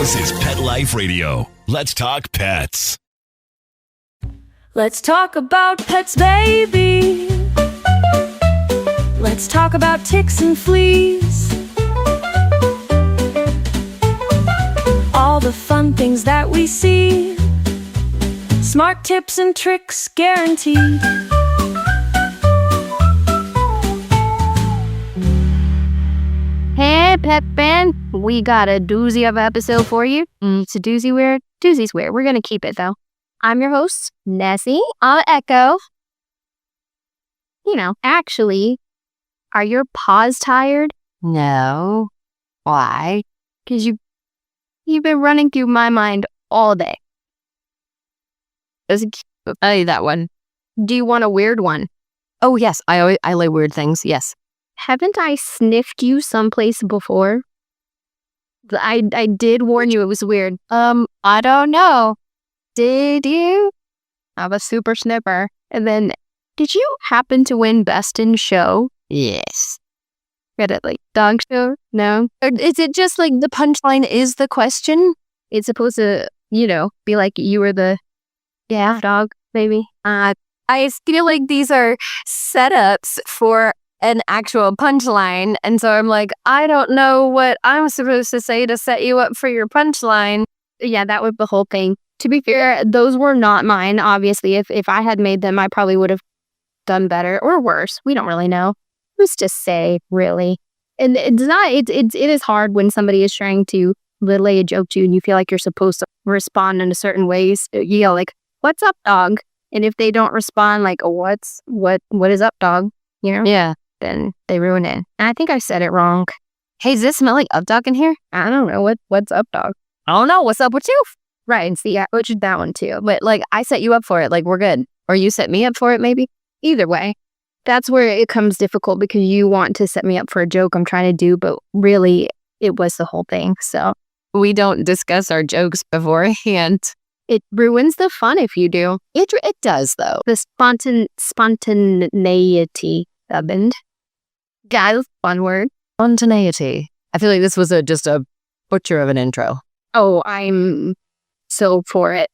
This is Pet Life Radio. Let's talk pets. Let's talk about pets, baby. Let's talk about ticks and fleas. All the fun things that we see. Smart tips and tricks guaranteed. Hey, pet fan, we got a doozy of an episode for you. It's a doozy weird. Doozy's weird. We're going to keep it, though. I'm your host, Nessie. I'll echo. Actually, are your paws tired? No. Why? Because you've been running through my mind all day. I'll tell you that one. Do you want a weird one? Oh, yes. I like weird things. Yes. Haven't I sniffed you someplace before? I did warn you it was weird. I don't know. Did you? I'm a super sniffer. And then, did you happen to win Best in Show? Yes. Read it like dog show? No? Or is it just like the punchline is the question? It's supposed to, be like you were the dog, maybe? I feel like these are setups for an actual punchline, and so I'm like, I don't know what I'm supposed to say to set you up for your punchline. Yeah, that was the whole thing. To be fair, those were not mine, obviously. If I had made them, I probably would have done better or worse. We don't really know. Who's to say, really? And it is hard when somebody is trying to lay a joke to you and you feel like you're supposed to respond in a certain ways. You yell like, "What's up, dog?" And if they don't respond like, what is up, dog? Yeah. Then they ruin it. And I think I said it wrong. Hey, does it smell like up dog in here? I don't know. What's up, dog? I don't know. What's up with you? Right. And see, I butchered that one too. But I set you up for it. We're good. Or you set me up for it, maybe. Either way, that's where it comes difficult because you want to set me up for a joke I'm trying to do. But really, it was the whole thing. So we don't discuss our jokes beforehand. It ruins the fun if you do. It does, though. The spontaneity of it. Yeah, that's a fun word. Spontaneity. I feel like this was just a butcher of an intro. Oh, I'm so for it.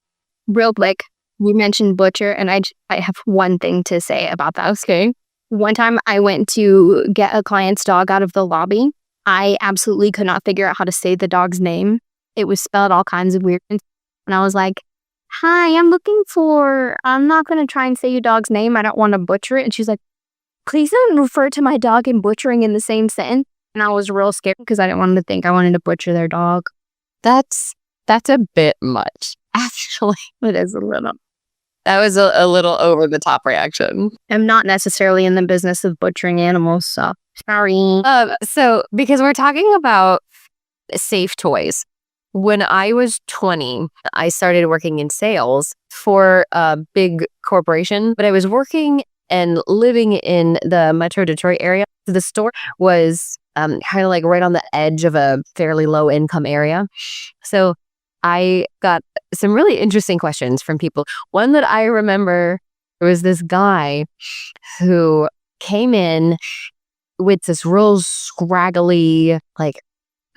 Real quick, you mentioned butcher, and I have one thing to say about that. Okay. One time I went to get a client's dog out of the lobby. I absolutely could not figure out how to say the dog's name. It was spelled all kinds of weird. And I was like, "Hi, I'm not going to try and say your dog's name. I don't want to butcher it." And she's like, "Please don't refer to my dog and butchering in the same sentence." And I was real scared because I didn't want them to think I wanted to butcher their dog. That's a bit much. Actually, it is a little. That was a little over the top reaction. I'm not necessarily in the business of butchering animals, so sorry. So because we're talking about safe toys. When I was 20, I started working in sales for a big corporation, but I was working and living in the Metro Detroit area. The store was kind of right on the edge of a fairly low income area. So I got some really interesting questions from people. One that I remember was this guy who came in with this real scraggly,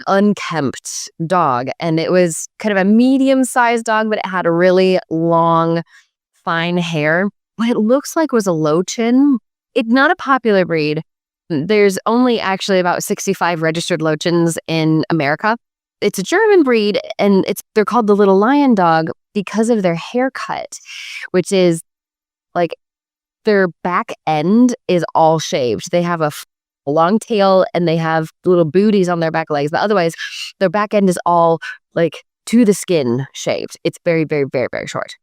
unkempt dog. And it was kind of a medium-sized dog, but it had a really long, fine hair. What it looks like was a Lochin. It's not a popular breed. There's only actually about 65 registered Lochins in America. It's a German breed, and they're called the Little Lion Dog because of their haircut, which is their back end is all shaved. They have a long tail and they have little booties on their back legs, but otherwise their back end is all to the skin shaved. It's very, very, very, very short.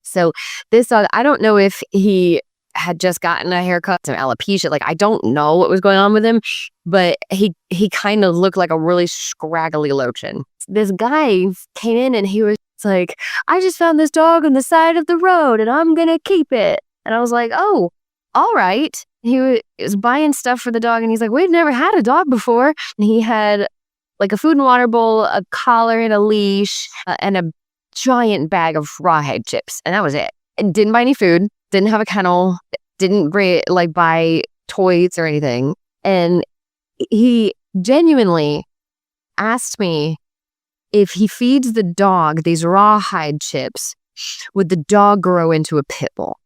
So this dog, I don't know if he had just gotten a haircut, some alopecia. I don't know what was going on with him, but he kind of looked like a really scraggly Lochin. This guy came in and he was like, "I just found this dog on the side of the road and I'm going to keep it." And I was like, "Oh, all right." He was buying stuff for the dog and he's like, "We've never had a dog before." And he had a food and water bowl, a collar and a leash, and a giant bag of rawhide chips. And that was it. And didn't buy any food, didn't have a kennel, didn't buy toys or anything. And he genuinely asked me if he feeds the dog these rawhide chips, would the dog grow into a pit bull?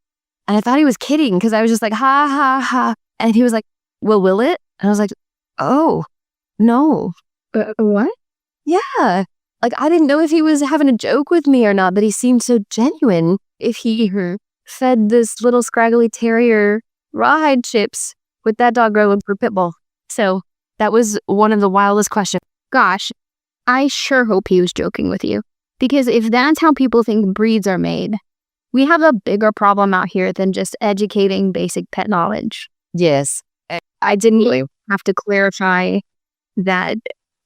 And I thought he was kidding because I was just like, ha, ha, ha. And he was like, well, will it? And I was like, oh, no. What? Yeah. Like, I didn't know if he was having a joke with me or not, but he seemed so genuine. If he fed this little scraggly terrier rawhide chips, would that dog grow into a pit bull? So that was one of the wildest questions. Gosh, I sure hope he was joking with you. Because if that's how people think breeds are made, we have a bigger problem out here than just educating basic pet knowledge. Yes. I didn't have to clarify that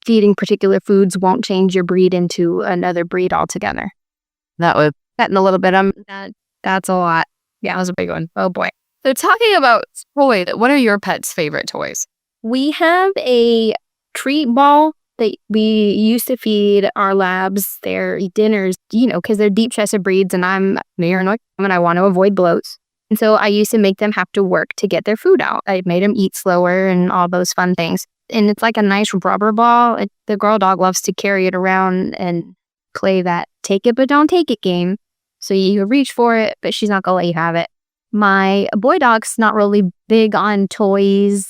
feeding particular foods won't change your breed into another breed altogether. That was That in a little bit. That's a lot. Yeah, that was a big one. Oh boy. So talking about toys, what are your pet's favorite toys? We have a treat ball that we used to feed our labs their dinners, because they're deep chested breeds and I'm paranoid and I want to avoid bloats. And so I used to make them have to work to get their food out. I made them eat slower and all those fun things. And it's like a nice rubber ball. The girl dog loves to carry it around and play that take it but don't take it game. So you reach for it, but she's not going to let you have it. My boy dog's not really big on toys.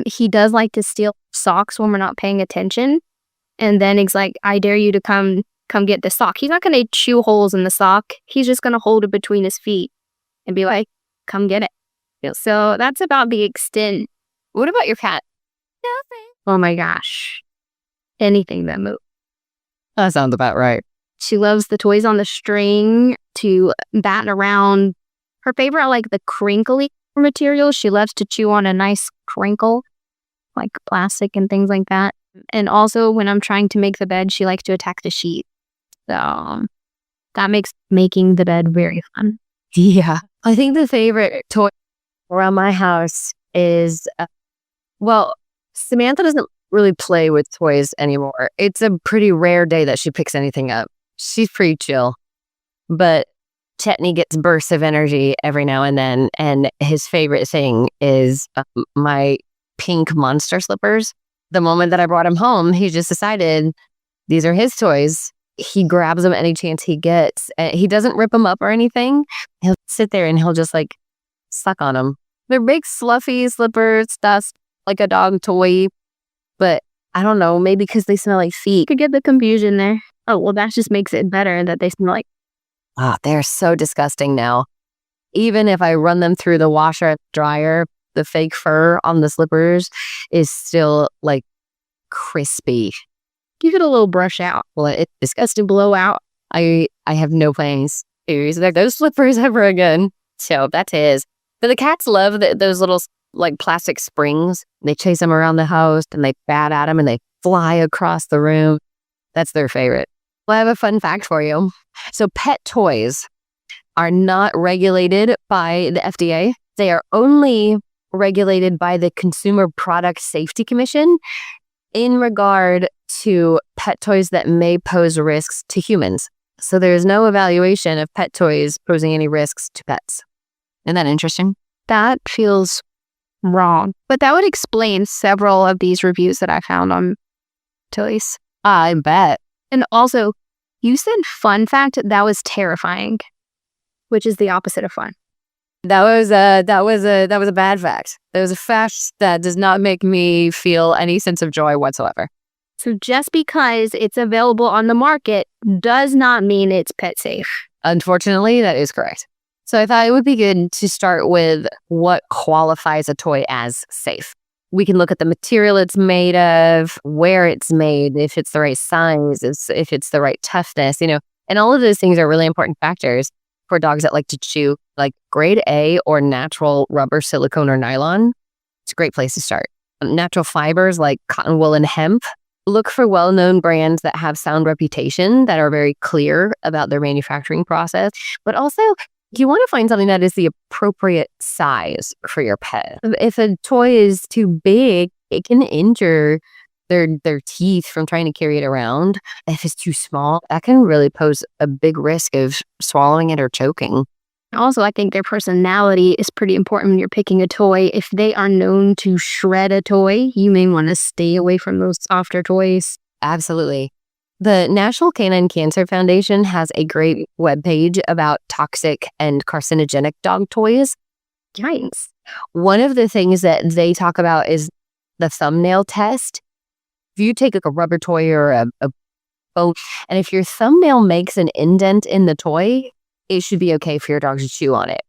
He does like to steal socks when we're not paying attention. And then he's like, I dare you to come get the sock. He's not going to chew holes in the sock. He's just going to hold it between his feet and be like, come get it. So that's about the extent. What about your cat? Nothing. Oh my gosh. Anything that moves. That sounds about right. She loves the toys on the string to bat around. Her favorite are like the crinkly materials. She loves to chew on a nice crinkle, like plastic and things like that. And also when I'm trying to make the bed, she likes to attack the sheet. So that makes making the bed very fun. Yeah. I think the favorite toy around my house is, Samantha doesn't really play with toys anymore. It's a pretty rare day that she picks anything up. She's pretty chill. But Chetney gets bursts of energy every now and then. And his favorite thing is my pink monster slippers. The moment that I brought him home, he just decided these are his toys. He grabs them any chance he gets. He doesn't rip them up or anything. He'll sit there and he'll just like suck on them. They're big fluffy slippers, dust, like a dog toy. But I don't know, maybe because they smell like feet. Could get the confusion there. Oh, well, that just makes it better that they smell like. They're so disgusting now. Even if I run them through the washer and dryer, the fake fur on the slippers is still like crispy. Give it a little brush out. Well, it's disgusting blowout. I have no plans to use those slippers ever again. So that's his. But the cats love those little like plastic springs. They chase them around the house and they bat at them and they fly across the room. That's their favorite. Well, I have a fun fact for you. So pet toys are not regulated by the FDA. They are only regulated by the Consumer Product Safety Commission in regard to pet toys that may pose risks to humans. So there's no evaluation of pet toys posing any risks to pets. Isn't that interesting? That feels wrong. But that would explain several of these reviews that I found on toys. I bet. And also, you said fun fact. That was terrifying, which is the opposite of fun. That was a bad fact. That was a fact that does not make me feel any sense of joy whatsoever. So just because it's available on the market does not mean it's pet safe. Unfortunately, that is correct. So I thought it would be good to start with what qualifies a toy as safe. We can look at the material it's made of, where it's made, if it's the right size, if it's the right toughness, and all of those things are really important factors for dogs that like to chew, like grade A or natural rubber, silicone, or nylon. It's a great place to start. Natural fibers like cotton, wool, and hemp. Look for well-known brands that have sound reputation, that are very clear about their manufacturing process, but also you want to find something that is the appropriate size for your pet. If a toy is too big, it can injure their teeth from trying to carry it around. If it's too small, that can really pose a big risk of swallowing it or choking. Also, I think their personality is pretty important when you're picking a toy. If they are known to shred a toy, you may want to stay away from those softer toys. Absolutely. The National Canine Cancer Foundation has a great webpage about toxic and carcinogenic dog toys. Yikes. One of the things that they talk about is the thumbnail test. If you take like a rubber toy or a bone, and if your thumbnail makes an indent in the toy, it should be okay for your dog to chew on it.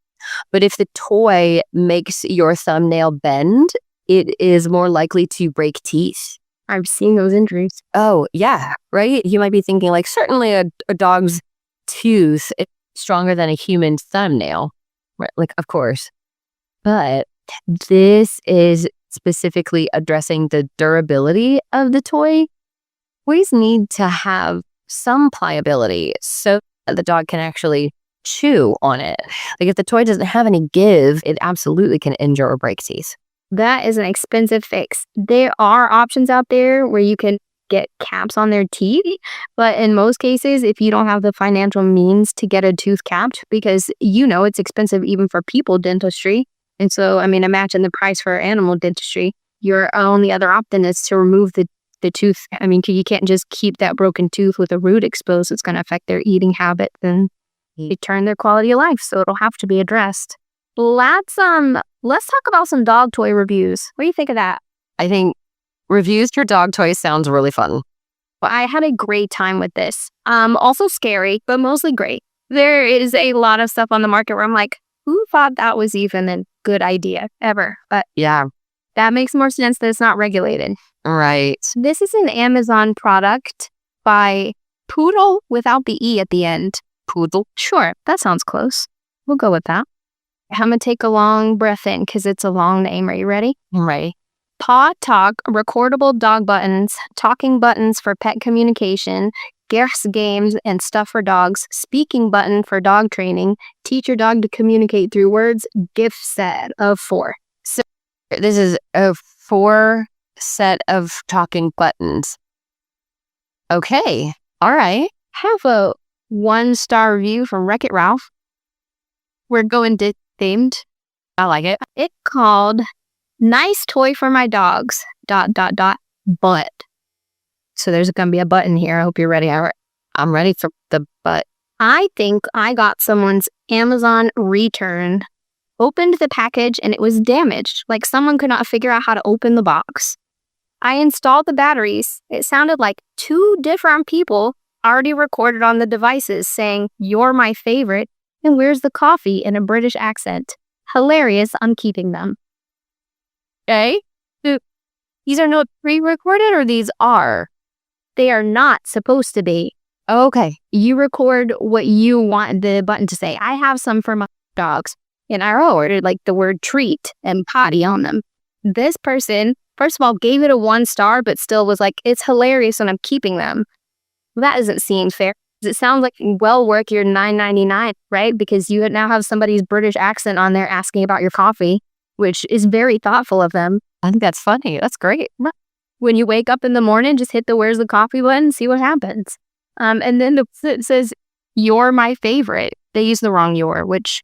But if the toy makes your thumbnail bend, it is more likely to break teeth. I've seen those injuries. Oh, yeah, right? You might be thinking like, certainly a dog's tooth is stronger than a human thumbnail. Right? Like, of course. But this is specifically addressing the durability of the toy. Toys need to have some pliability so that the dog can actually chew on it. Like if the toy doesn't have any give, it absolutely can injure or break teeth. That is an expensive fix. There are options out there where you can get caps on their teeth, but in most cases, if you don't have the financial means to get a tooth capped, because it's expensive even for people dentistry. And so, imagine the price for animal dentistry. Your only other option is to remove the tooth. You can't just keep that broken tooth with a root exposed. It's going to affect their eating habits and determine their quality of life. So it'll have to be addressed. Let's talk about some dog toy reviews. What do you think of that? I think reviews for dog toys sounds really fun. Well, I had a great time with this. Also scary, but mostly great. There is a lot of stuff on the market where I'm like, who thought that was even a good idea ever? But yeah, that makes more sense that it's not regulated. Right. This is an Amazon product by Poodle without the E at the end. Poodle? Sure, that sounds close. We'll go with that. I'm going to take a long breath in because it's a long name. Are you ready? I'm ready. Paw Talk, recordable dog buttons, talking buttons for pet communication, guess games and stuff for dogs, speaking button for dog training, teach your dog to communicate through words, gift set of 4. So this is a 4 set of talking buttons. Okay. All right. Have a 1-star review from Wreck-It Ralph. We're going to themed. I like it. It's called Nice Toy for My Dogs, ... But. So there's going to be a button here. I hope you're ready. I'm ready for the butt. I think I got someone's Amazon return, opened the package, and it was damaged. Like someone could not figure out how to open the box. I installed the batteries. It sounded like 2 different people already recorded on the devices saying, "You're my favorite," and "Where's the coffee?" in a British accent. Hilarious. I'm keeping them. Okay. So these are not pre-recorded, or these are? They are not supposed to be. Okay. You record what you want the button to say. I have some for my dogs, and I ordered like the word treat and potty on them. This person, first of all, gave it a 1 star, but still was like, "It's hilarious and I'm keeping them." Well, that doesn't seem fair. It sounds like well worth your $9.99, right? Because you now have somebody's British accent on there asking about your coffee, which is very thoughtful of them. I think that's funny. That's great. When you wake up in the morning, just hit the "Where's the coffee?" button, see what happens. And then it says, "You're my favorite." They use the wrong "your," which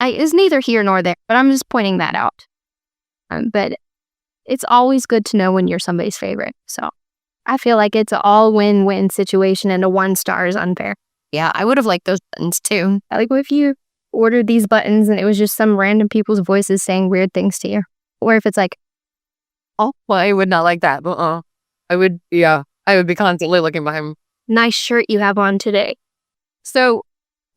is neither here nor there, but I'm just pointing that out. But it's always good to know when you're somebody's favorite. So I feel like it's an all win-win situation, and a 1 star is unfair. Yeah, I would have liked those buttons too. Like if you ordered these buttons and it was just some random people's voices saying weird things to you. Or if it's like, oh, well, I would not like that. I would be constantly looking behind. "Nice shirt you have on today." So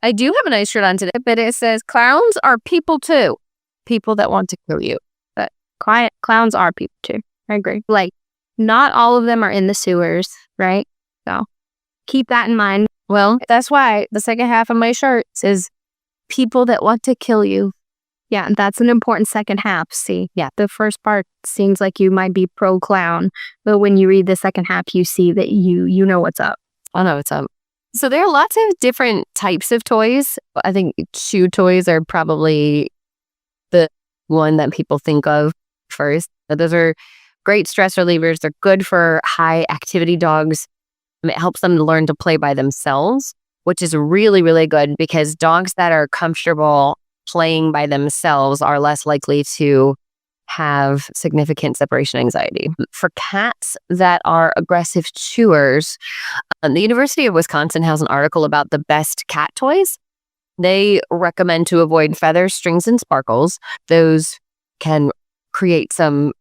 I do have a nice shirt on today, but it says clowns are people too. People that want to kill you. But clowns are people too. I agree. Like, not all of them are in the sewers, right? So keep that in mind. Well, that's why the second half of my shirt says people that want to kill you. Yeah, that's an important second half. See, yeah, the first part seems like you might be pro-clown, but when you read the second half, you see that you know what's up. I know what's up. So there are lots of different types of toys. I think chew toys are probably the one that people think of first. Those are great stress relievers. They're good for high activity dogs. It helps them to learn to play by themselves, which is really, really good because dogs that are comfortable playing by themselves are less likely to have significant separation anxiety. For cats that are aggressive chewers, the University of Wisconsin has an article about the best cat toys. They recommend to avoid feathers, strings, and sparkles. Those can create some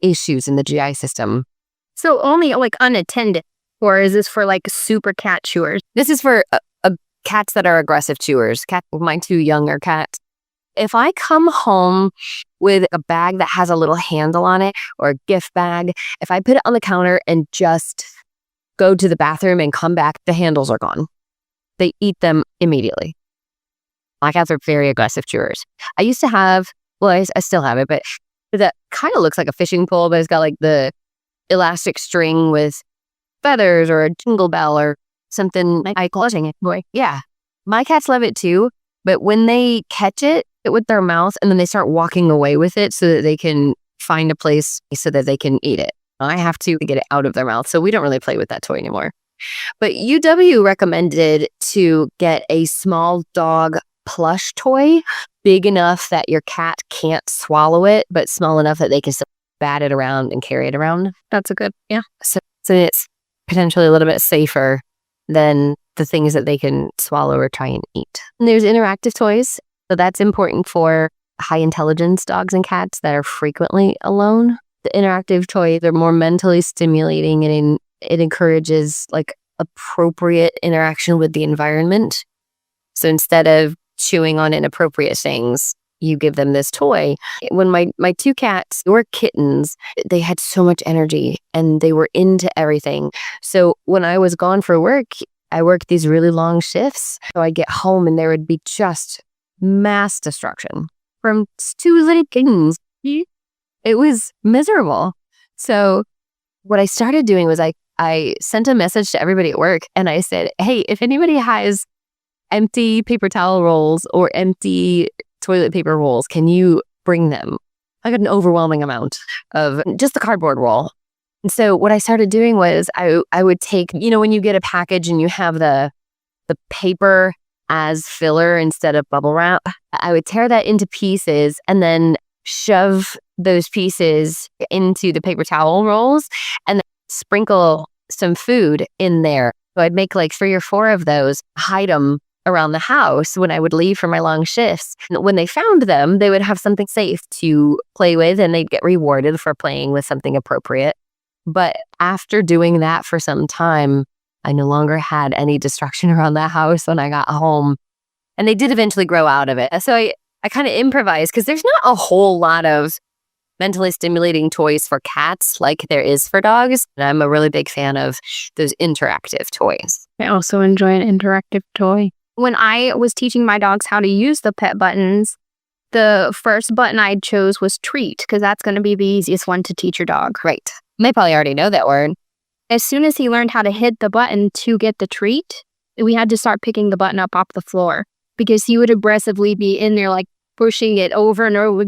issues in the GI system. So only like unattended, or is this for like super cat chewers? This is for cats that are aggressive chewers. My 2 younger cats. If I come home with a bag that has a little handle on it or a gift bag, if I put it on the counter and just go to the bathroom and come back, the handles are gone. They eat them immediately. My cats are very aggressive chewers. I used to have, I still have it, but that kind of looks like a fishing pole, but it's got like the elastic string with feathers or a jingle bell or something. I clutching it. Boy, yeah. My cats love it too, but when they catch it with their mouth and then they start walking away with it so that they can find a place so that they can eat it, I have to get it out of their mouth. So we don't really play with that toy anymore. But UW recommended to get a small dog plush toy, big enough that your cat can't swallow it, but small enough that they can still bat it around and carry it around. That's a good, yeah. So it's potentially a little bit safer than the things that they can swallow or try and eat. And there's interactive toys. So that's important for high intelligence dogs and cats that are frequently alone. The interactive toys are more mentally stimulating and it encourages like appropriate interaction with the environment. So instead of chewing on inappropriate things, you give them this toy. When my 2 cats were kittens, they had so much energy and they were into everything. So when I was gone for work, I worked these really long shifts. So I'd get home and there would be just mass destruction from 2 little kittens. It was miserable. So what I started doing was I sent a message to everybody at work and I said, hey, if anybody has empty paper towel rolls or empty toilet paper rolls, can you bring them? I got an overwhelming amount of just the cardboard roll. And so what I started doing was I would take, when you get a package and you have the paper as filler instead of bubble wrap, I would tear that into pieces and then shove those pieces into the paper towel rolls and then sprinkle some food in there. So I'd make like 3 or 4 of those, hide them around the house when I would leave for my long shifts. And when they found them, they would have something safe to play with and they'd get rewarded for playing with something appropriate. But after doing that for some time, I no longer had any destruction around the house when I got home. And they did eventually grow out of it. So I kind of improvised because there's not a whole lot of mentally stimulating toys for cats like there is for dogs. And I'm a really big fan of those interactive toys. I also enjoy an interactive toy. When I was teaching my dogs how to use the pet buttons, the first button I chose was treat because that's going to be the easiest one to teach your dog. Right. They probably already know that word. As soon as he learned how to hit the button to get the treat, we had to start picking the button up off the floor because he would aggressively be in there like pushing it over and over.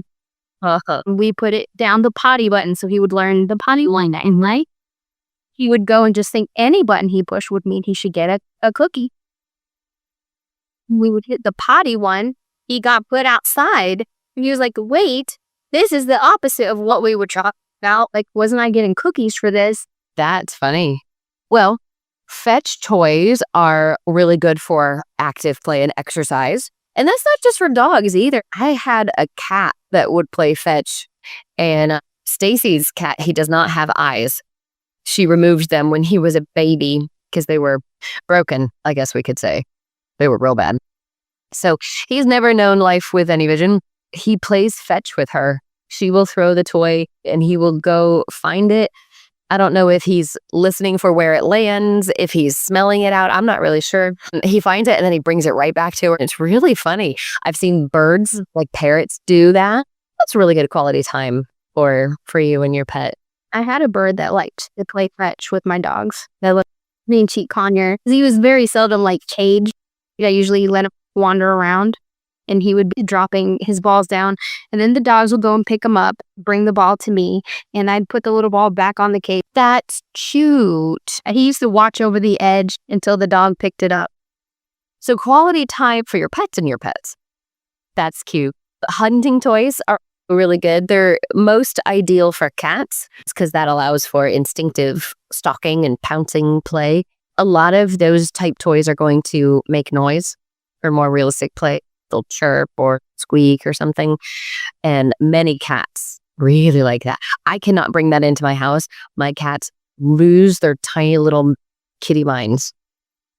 We put it down the potty button so he would learn the potty line. And like he would go and just think any button he pushed would mean he should get a cookie. We would hit the potty one. He got put outside. And he was like, wait, this is the opposite of what we were talking about. Like, wasn't I getting cookies for this? That's funny. Well, fetch toys are really good for active play and exercise. And that's not just for dogs either. I had a cat that would play fetch. And Stacy's cat, he does not have eyes. She removed them when he was a baby because they were broken, I guess we could say. They were real bad. So he's never known life with any vision. He plays fetch with her. She will throw the toy and he will go find it. I don't know if he's listening for where it lands, if he's smelling it out. I'm not really sure. He finds it and then he brings it right back to her. It's really funny. I've seen birds, like parrots, do that. That's really good quality time for you and your pet. I had a bird that liked to play fetch with my dogs. That was being cheat conure. He was very seldom like caged. I usually let him wander around and he would be dropping his balls down and then the dogs would go and pick him up, bring the ball to me, and I'd put the little ball back on the cage. That's cute. He used to watch over the edge until the dog picked it up. So quality time for your pets and your pets. That's cute. Hunting toys are really good. They're most ideal for cats because that allows for instinctive stalking and pouncing play. A lot of those type toys are going to make noise for more realistic play. They'll chirp or squeak or something. And many cats really like that. I cannot bring that into my house. My cats lose their tiny little kitty minds.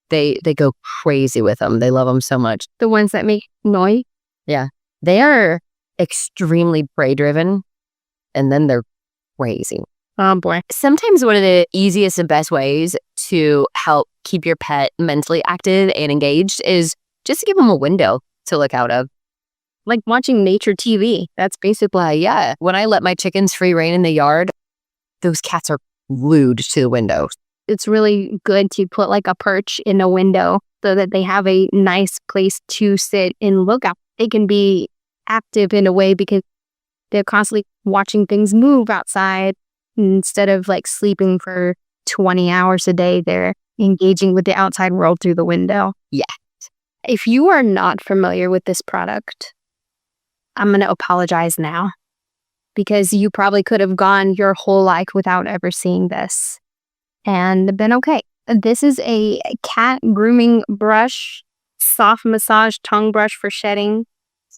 They go crazy with them. They love them so much. The ones that make noise? Yeah. They are extremely prey driven, and then they're crazy. Oh boy. Sometimes one of the easiest and best ways to help keep your pet mentally active and engaged is just to give them a window to look out of. Like watching nature TV. That's basically, yeah. When I let my chickens free rein in the yard, those cats are glued to the window. It's really good to put like a perch in a window so that they have a nice place to sit and look out. They can be active in a way because they're constantly watching things move outside instead of like sleeping for 20 hours a day. They're engaging with the outside world through the window. Yeah. If you are not familiar with this product, I'm going to apologize now because you probably could have gone your whole life without ever seeing this and been okay. This is a cat grooming brush, soft massage tongue brush for shedding,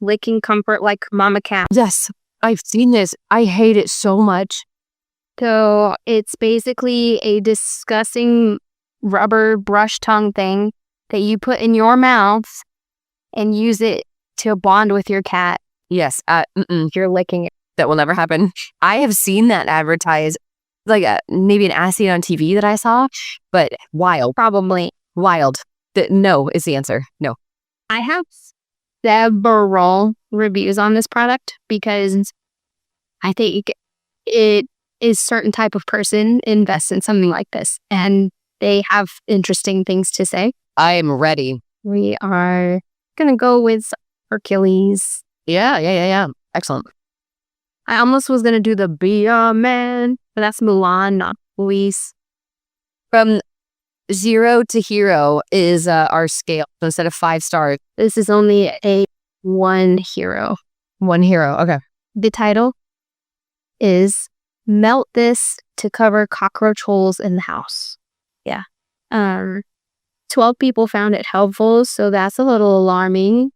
licking comfort like mama cat. Yes, I've seen this. I hate it so much. So it's basically a disgusting rubber brush tongue thing that you put in your mouth and use it to bond with your cat. Yes, You're licking it. that will never happen. I have seen that advertised, like maybe an ad on TV that I saw, but wild. Probably. Wild. No is the answer. No. I have several reviews on this product because I think it is certain type of person invests in something like this and they have interesting things to say. I'm ready. We are going to go with Hercules. Yeah. Excellent. I almost was going to do the Be a Man, but that's Mulan, not Luis. From 0 to hero is our scale. So instead of 5 stars, This is only a 1 hero. 1 hero. Okay. The title is Melt This to Cover Cockroach Holes in the House. Yeah. 12 people found it helpful, so that's a little alarming.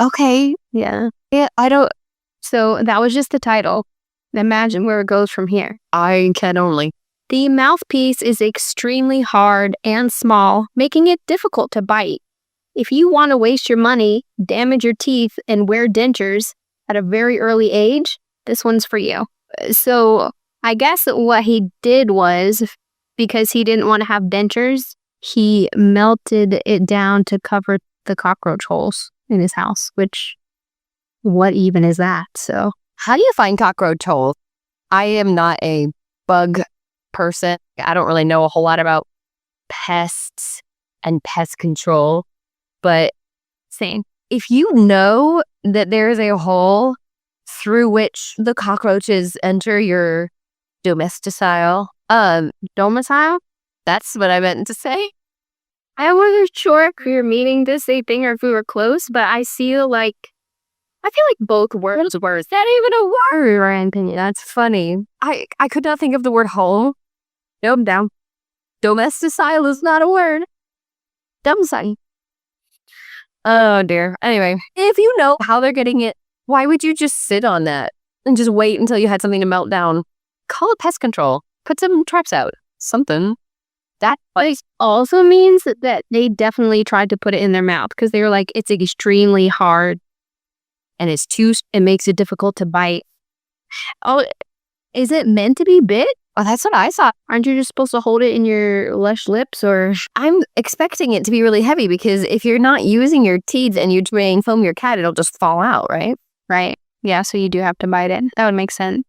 Okay. Yeah. I don't. So that was just the title. Imagine where it goes from here. I can only. The mouthpiece is extremely hard and small, making it difficult to bite. If you want to waste your money, damage your teeth, and wear dentures at a very early age, this one's for you. So I guess what he did was, because he didn't want to have dentures, he melted it down to cover the cockroach holes in his house, which, what even is that? So How do you find cockroach holes? I am not a bug person. I don't really know a whole lot about pests and pest control, but same. if you know that there is a hole through which the cockroaches enter your domicile, Domicile? that's what I meant to say. I wasn't sure if we were meaning the same thing or if we were close, but I feel like both words were. Is that even a word, or anything? That's funny. I could not think of the word hole. Nope, down. Domicile is not a word. Domicile. Oh dear. Anyway, if you know how they're getting it, why would you just sit on that and just wait until you had something to melt down? Call it pest control. Put some traps out. Something. That Also means that they definitely tried to put it in their mouth because they were like, it's extremely hard and it makes it difficult to bite. Oh, is it meant to be bit? Oh, that's what I thought. Aren't you just supposed to hold it in your lush lips? Or I'm expecting it to be really heavy because if you're not using your teeth and you're trying foam your cat, it'll just fall out, right? right? Yeah, so you do have to bite it. That would make sense.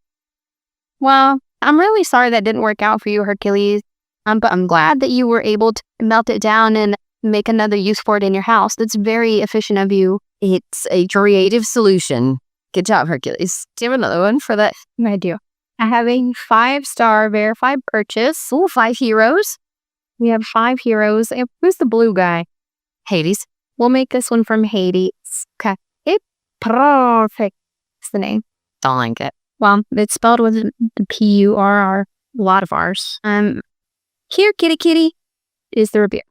Well, I'm really sorry that didn't work out for you, Hercules. But I'm glad that you were able to melt it down and make another use for it in your house. That's very efficient of you. It's a creative solution. Good job, Hercules. Do you have another one for that? I do. I have a 5-star verified purchase. Ooh, 5 heroes. We have 5 heroes. Who's the blue guy? Hades. We'll make this one from Hades. Okay. It Perfect. That's the name. Don't like it. Well, it's spelled with the Purr. A lot of R's. Here, kitty kitty, is the review.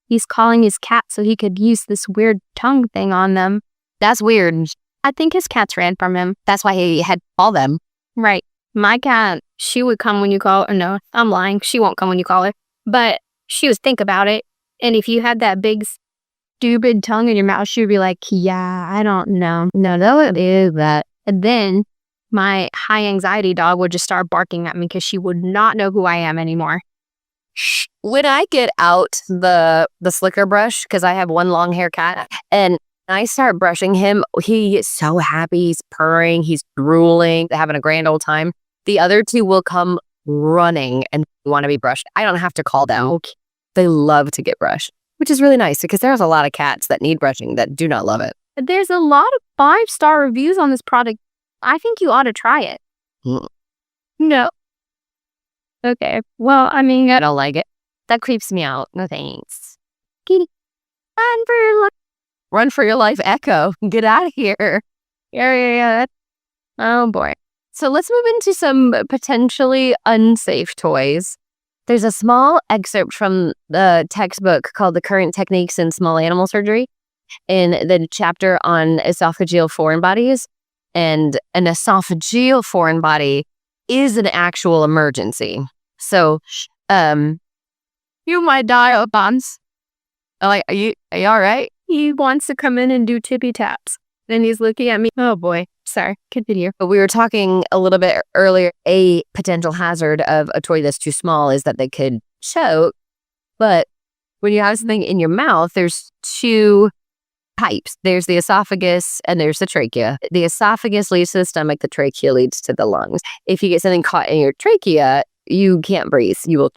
He's calling his cat so he could use this weird tongue thing on them. That's weird. I think his cats ran from him. That's why he had to call them. Right. My cat, she would come when you call her. No, I'm lying. She won't come when you call her. But she would think about it. And if you had that big, stupid tongue in your mouth, she would be like, yeah, I don't know. No, it is that. And then my high anxiety dog would just start barking at me because she would not know who I am anymore. When I get out the slicker brush, because I have one long hair cat, and I start brushing him, he gets so happy. He's purring, he's drooling, having a grand old time. The other two will come running and want to be brushed. I don't have to call them. Okay. They love to get brushed, which is really nice because there's a lot of cats that need brushing that do not love it. There's a lot of 5-star reviews on this product. I think you ought to try it. No. Okay. Well, I mean, I don't like it. That creeps me out. No thanks. Kitty, run for your life. Run for your life, Echo. Get out of here. Yeah. Oh, boy. So let's move into some potentially unsafe toys. There's a small excerpt from the textbook called The Current Techniques in Small Animal Surgery in the chapter on esophageal foreign bodies. And an esophageal foreign body is an actual emergency. So, You might die of buns. are you all right? He wants to come in and do tippy taps. Then he's looking at me. Oh, boy. Sorry. Continue. But we were talking a little bit earlier, a potential hazard of a toy that's too small is that they could choke. But when you have something in your mouth, there's two pipes. There's the esophagus and there's the trachea. The esophagus leads to the stomach. The trachea leads to the lungs. If you get something caught in your trachea, you can't breathe. You will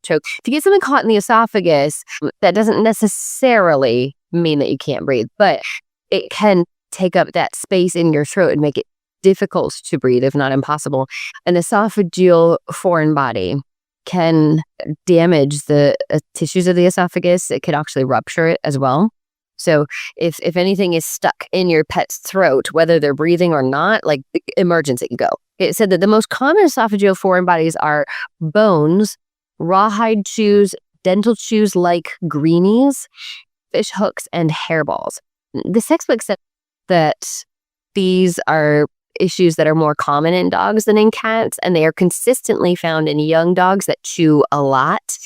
choke. If you get something caught in the esophagus, that doesn't necessarily mean that you can't breathe, but it can take up that space in your throat and make it difficult to breathe, if not impossible. An esophageal foreign body can damage the tissues of the esophagus. It could actually rupture it as well. So if anything is stuck in your pet's throat, whether they're breathing or not, like emergency, go. It said that the most common esophageal foreign bodies are bones, rawhide chews, dental chews like greenies, fish hooks, and hairballs. The textbook said that these are issues that are more common in dogs than in cats, and they are consistently found in young dogs that chew a lot,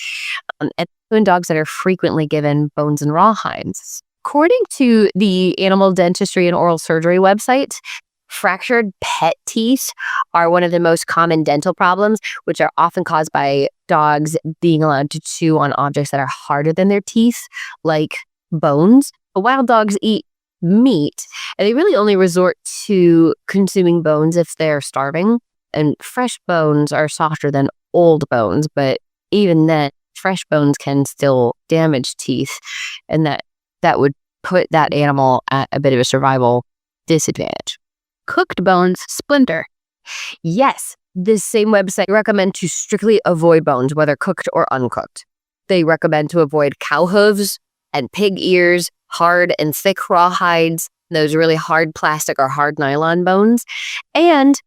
and in dogs that are frequently given bones and rawhides. According to the Animal Dentistry and Oral Surgery website, fractured pet teeth are one of the most common dental problems, which are often caused by dogs being allowed to chew on objects that are harder than their teeth, like bones. Wild dogs eat meat, and they really only resort to consuming bones if they're starving. And fresh bones are softer than old bones, but even then, fresh bones can still damage teeth, and that would put that animal at a bit of a survival disadvantage. Cooked bones splinter. Yes, this same website recommend to strictly avoid bones, whether cooked or uncooked. They recommend to avoid cow hooves and pig ears, hard and thick rawhides, those really hard plastic or hard nylon bones, and,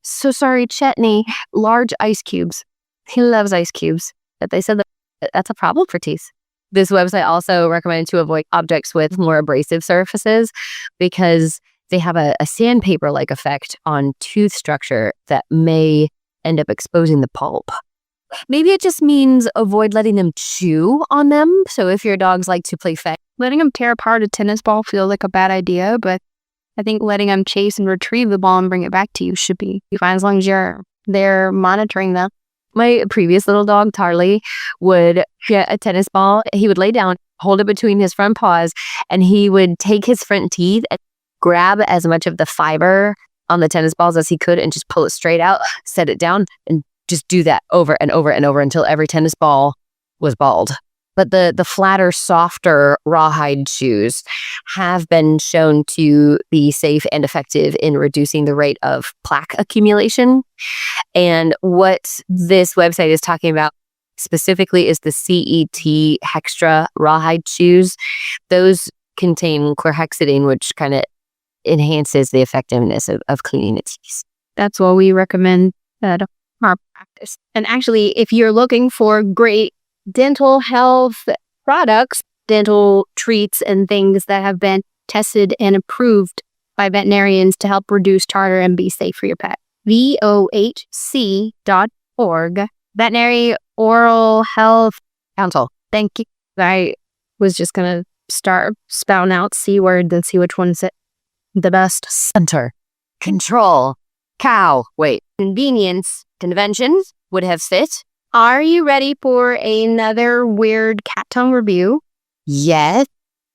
so sorry, Chetney, large ice cubes. He loves ice cubes, but they said that that's a problem for teeth. This website also recommended to avoid objects with more abrasive surfaces because they have a sandpaper-like effect on tooth structure that may end up exposing the pulp. Maybe it just means avoid letting them chew on them. So if your dogs like to play fetch, Letting them tear apart a tennis ball feels like a bad idea, but I think letting them chase and retrieve the ball and bring it back to you should be fine as long as you're there monitoring them. my previous little dog, Tarly, would get a tennis ball. He would lay down, hold it between his front paws, and he would take his front teeth and grab as much of the fiber on the tennis balls as he could and just pull it straight out, set it down, and just do that over and over and over until every tennis ball was bald. But the flatter, softer rawhide shoes have been shown to be safe and effective in reducing the rate of plaque accumulation. And what this website is talking about specifically is the CET Hextra rawhide shoes. Those contain chlorhexidine, which kind of enhances the effectiveness of cleaning its teeth. That's what we recommend at our practice. And actually, if you're looking for great dental health products, dental treats and things that have been tested and approved by veterinarians to help reduce tartar and be safe for your pet, vohc.org, Veterinary Oral Health Council. Thank you. I was just going to start spouting out C words and see which one's the best. Center, control, cow. Wait, convenience, conventions would have fit. Are you ready for another weird cat tongue review? Yes.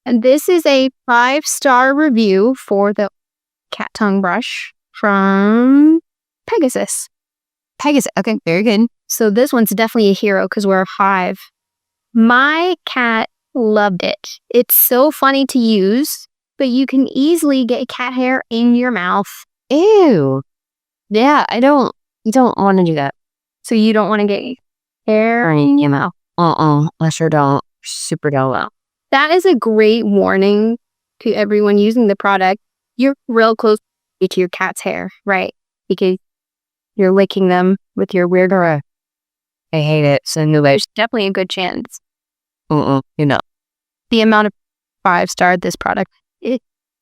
And this is a 5-star review for the cat tongue brush from Pegasus. Okay, very good. So this one's definitely a hero because we're a 5. My cat loved it. It's so funny to use, but you can easily get cat hair in your mouth. Ew. Yeah, you don't want to do that. So you don't want to get hair in your mouth? I sure don't. Super don't. That is a great warning to everyone using the product. You're real close to your cat's hair, right? Because you're licking them with your weird aura. I hate it. So There's definitely a good chance. you know. The amount of 5-star this product is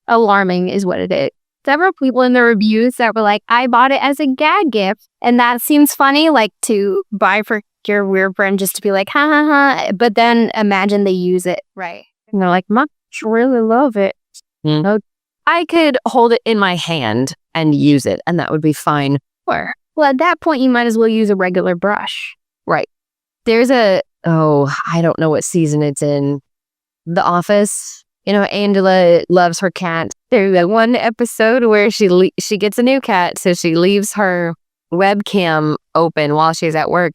alarming is what it is. Several people in the reviews that were like, I bought it as a gag gift. And that seems funny, like to buy for your weird friend just to be like, ha ha ha. But then imagine they use it, right? And they're like, Mom, I really love it. Mm-hmm. I could hold it in my hand and use it, and that would be fine. Well, at that point, you might as well use a regular brush. Right. There's I don't know what season it's in. The Office. You know, Angela loves her cat. There's that one episode where she gets a new cat, so she leaves her webcam open while she's at work.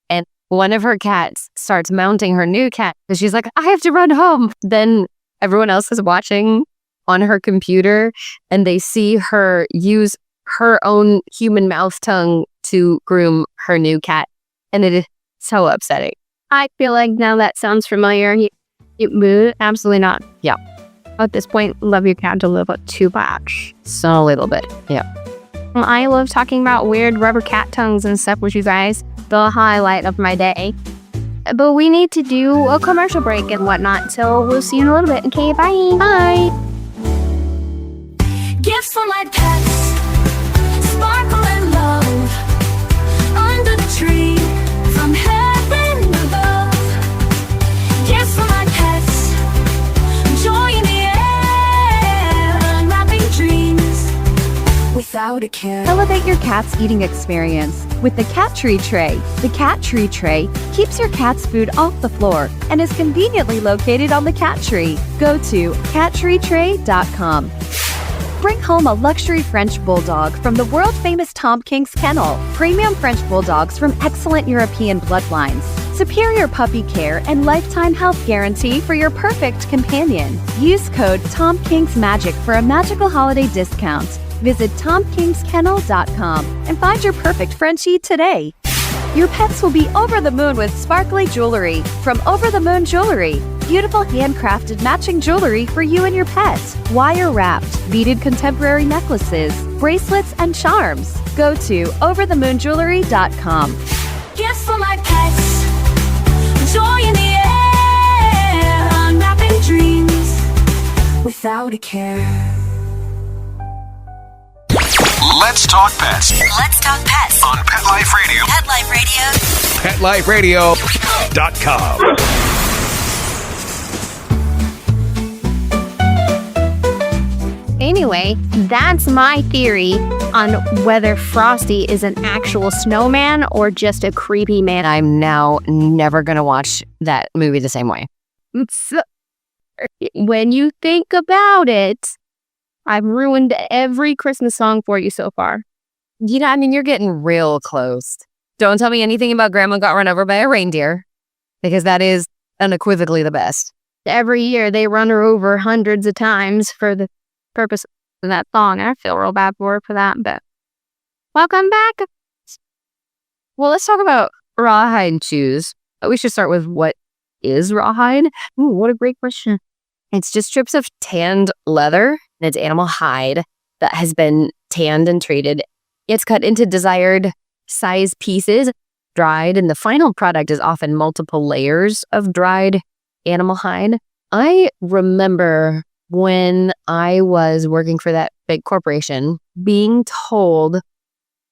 And one of her cats starts mounting her new cat. So she's like, I have to run home. Then everyone else is watching on her computer, and they see her use her own human mouth tongue to groom her new cat. And it is so upsetting. I feel like now that sounds familiar. Absolutely not. Yeah. At this point, love your cat a little bit too much. So a little bit. Yeah. I love talking about weird rubber cat tongues and stuff with you guys. The highlight of my day. But we need to do a commercial break and whatnot. So we'll see you in a little bit. Okay, bye. Bye. Gifts for my pets, sparkle and love, under the tree, from heaven above. Gifts for my pets, joy in the air, unwrapping dreams without a care. Elevate your cat's eating experience with the Cat Tree Tray. The Cat Tree Tray keeps your cat's food off the floor and is conveniently located on the cat tree. Go to cattreetray.com. Bring home a luxury French Bulldog from the world-famous Tom King's Kennel. Premium French Bulldogs from excellent European bloodlines. Superior puppy care and lifetime health guarantee for your perfect companion. Use code TomKingsMagic for a magical holiday discount. Visit TomKingsKennel.com and find your perfect Frenchie today. Your pets will be over the moon with sparkly jewelry from Over the Moon Jewelry. Beautiful handcrafted matching jewelry for you and your pet. Wire-wrapped, beaded contemporary necklaces, bracelets, and charms. Go to overthemoonjewelry.com. Gifts for my pets, joy in the air, unwrapping dreams without a care. Let's talk pets Let's talk pets on Pet Life Radio. Pet Life Radio. PetLifeRadio.com. Anyway, that's my theory on whether Frosty is an actual snowman or just a creepy man. I'm now never going to watch that movie the same way. When you think about it, I've ruined every Christmas song for you so far. You know, I mean, you're getting real close. Don't tell me anything about Grandma got run over by a reindeer, because that is unequivocally the best. Every year they run her over hundreds of times for the purpose of that song. I feel real bad for her for that, but welcome back. Well, let's talk about rawhide shoes. We should start with what is rawhide. Ooh, what a great question. It's just strips of tanned leather It's animal hide that has been tanned and treated. It's cut into desired size pieces, dried, and the final product is often multiple layers of dried animal hide. I remember when I was working for that big corporation being told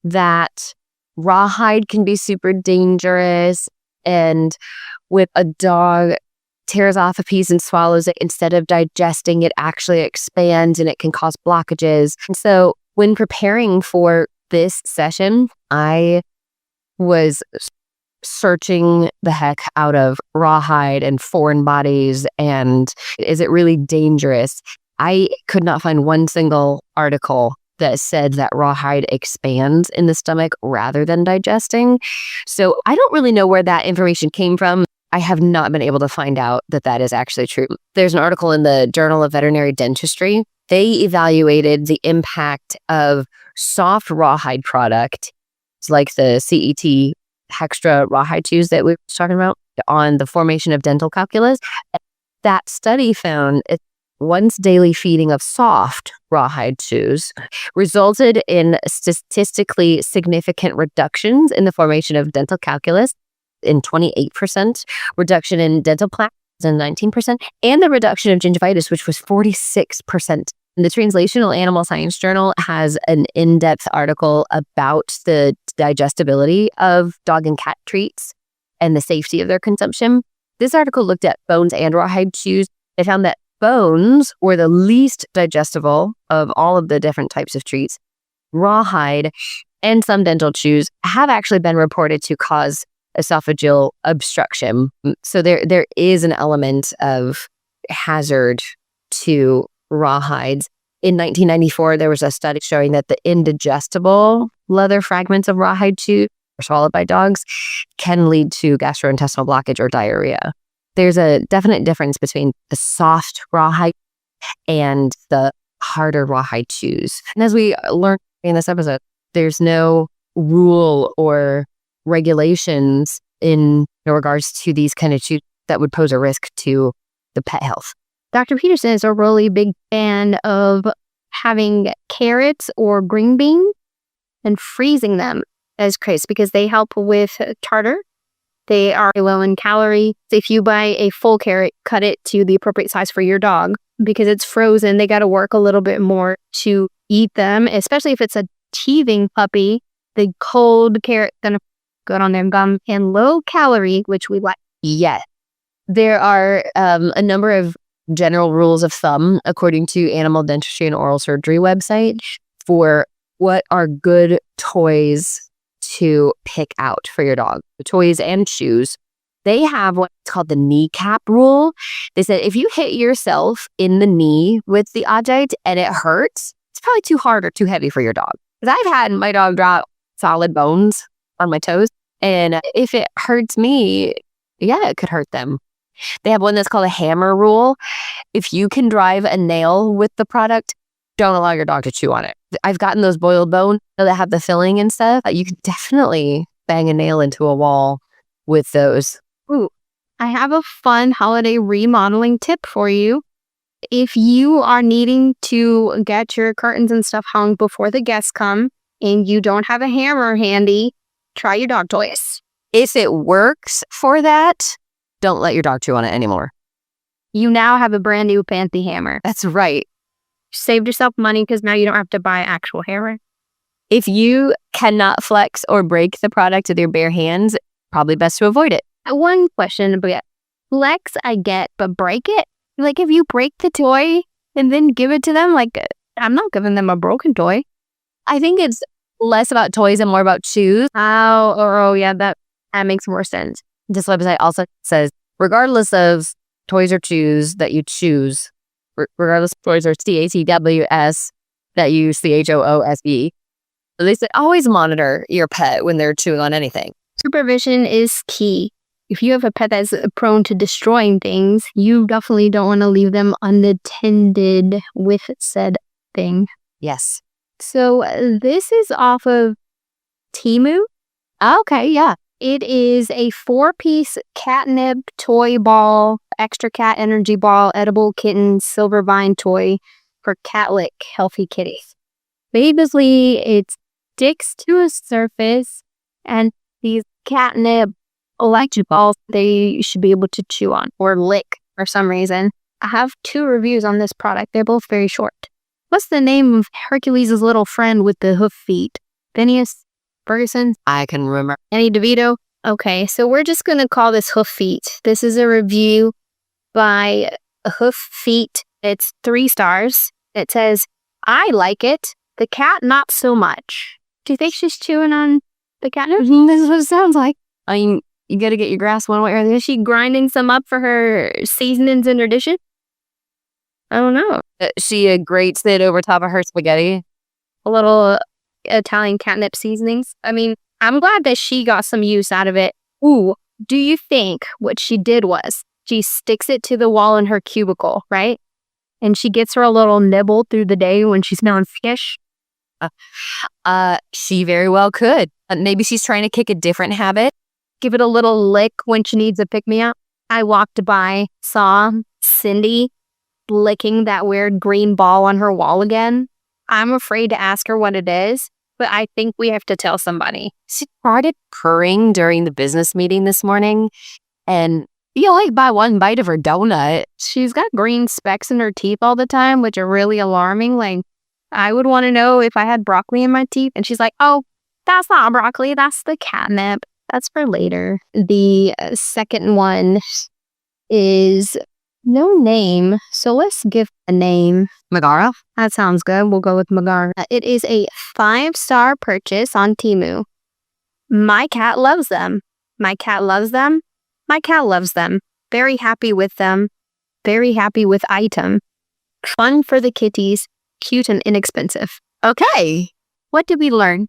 that rawhide can be super dangerous, and when a dog tears off a piece and swallows it, instead of digesting, it actually expands and it can cause blockages. And so when preparing for this session, I was searching the heck out of rawhide and foreign bodies and is it really dangerous? I could not find one single article that said that rawhide expands in the stomach rather than digesting. So I don't really know where that information came from. I have not been able to find out that that is actually true. There's an article in the Journal of Veterinary Dentistry. They evaluated the impact of soft rawhide product, like the CET Hextra rawhide chews that we were talking about, on the formation of dental calculus. That study found it once daily feeding of soft rawhide chews resulted in statistically significant reductions in the formation of dental calculus in 28%, reduction in dental plaques in 19%, and the reduction of gingivitis, which was 46%. And the Translational Animal Science Journal has an in-depth article about the digestibility of dog and cat treats and the safety of their consumption. This article looked at bones and rawhide chews. They found that bones were the least digestible of all of the different types of treats. Rawhide and some dental chews have actually been reported to cause esophageal obstruction. So there is an element of hazard to rawhides. In 1994, there was a study showing that the indigestible leather fragments of rawhide chew swallowed by dogs can lead to gastrointestinal blockage or diarrhea. There's a definite difference between the soft rawhide and the harder rawhide chews. And as we learned in this episode, there's no rule or regulations in regards to these kind of chews that would pose a risk to the pet health. Dr. Peterson is a really big fan of having carrots or green beans and freezing them as crisps because they help with tartar. They are low in calorie. If you buy a full carrot, cut it to the appropriate size for your dog because it's frozen. They got to work a little bit more to eat them, especially if it's a teething puppy. The cold carrot going to good on their gum and low calorie, which we like. Yes. There are a number of general rules of thumb according to Animal Dentistry and Oral Surgery website for what are good toys to pick out for your dog. The toys and shoes. They have what's called the kneecap rule. They said if you hit yourself in the knee with the object and it hurts, it's probably too hard or too heavy for your dog. Because I've had my dog drop solid bones on my toes. And if it hurts me, yeah, it could hurt them. They have one that's called a hammer rule. If you can drive a nail with the product, don't allow your dog to chew on it. I've gotten those boiled bone that have the filling and stuff. You can definitely bang a nail into a wall with those. Ooh, I have a fun holiday remodeling tip for you. If you are needing to get your curtains and stuff hung before the guests come and you don't have a hammer handy, try your dog toys. If it works for that, don't let your dog chew on it anymore. You now have a brand new fancy hammer. That's right. Saved yourself money because now you don't have to buy actual hammer. If you cannot flex or break the product with your bare hands, probably best to avoid it. One question about flex, I get, but break it? Like if you break the toy and then give it to them, like I'm not giving them a broken toy. I think it's less about toys and more about shoes. Oh yeah, that makes more sense. This website also says, regardless of toys or chews that you choose, regardless of toys or CATWS that you CHOOSE, they said always monitor your pet when they're chewing on anything. Supervision is key. If you have a pet that's prone to destroying things, you definitely don't want to leave them unattended with said thing. Yes. So this is off of Temu. Okay, yeah. It is a 4-piece catnip toy ball, extra cat energy ball, edible kitten, silver vine toy. for cat lick healthy kitties. Basically, it sticks to a surface, and these catnip electric balls they should be able to chew on or lick for some reason. I have 2 reviews on this product. They're both very short. What's the name of Hercules' little friend with the hoof feet? Phineas Ferguson? I can remember. Danny DeVito? Okay, so we're just going to call this Hoof Feet. This is a review by Hoof Feet. It's 3 stars. It says, I like it. The cat, not so much. Do you think she's chewing on the catnip? This is what it sounds like. I mean, you got to get your grass one way or the other. Is she grinding some up for her seasonings in her dishes? I don't know. She grates it over top of her spaghetti. A little Italian catnip seasonings. I mean, I'm glad that she got some use out of it. Ooh, do you think what she did was she sticks it to the wall in her cubicle, right? And she gets her a little nibble through the day when she's smelling fish? She very well could. Maybe she's trying to kick a different habit. Give it a little lick when she needs a pick-me-up. I walked by, saw Cindy licking that weird green ball on her wall again. I'm afraid to ask her what it is, but I think we have to tell somebody. She started purring during the business meeting this morning, and you like buy one bite of her donut. She's got green specks in her teeth all the time, which are really alarming. Like, I would want to know if I had broccoli in my teeth. And she's like, oh, that's not broccoli. That's the catnip. That's for later. The second one is no name. So let's give a name. Megara? That sounds good. We'll go with Megara. It is a 5-star purchase on Temu. My cat loves them. My cat loves them. My cat loves them. Very happy with them. Very happy with item. Fun for the kitties. Cute and inexpensive. Okay. What did we learn?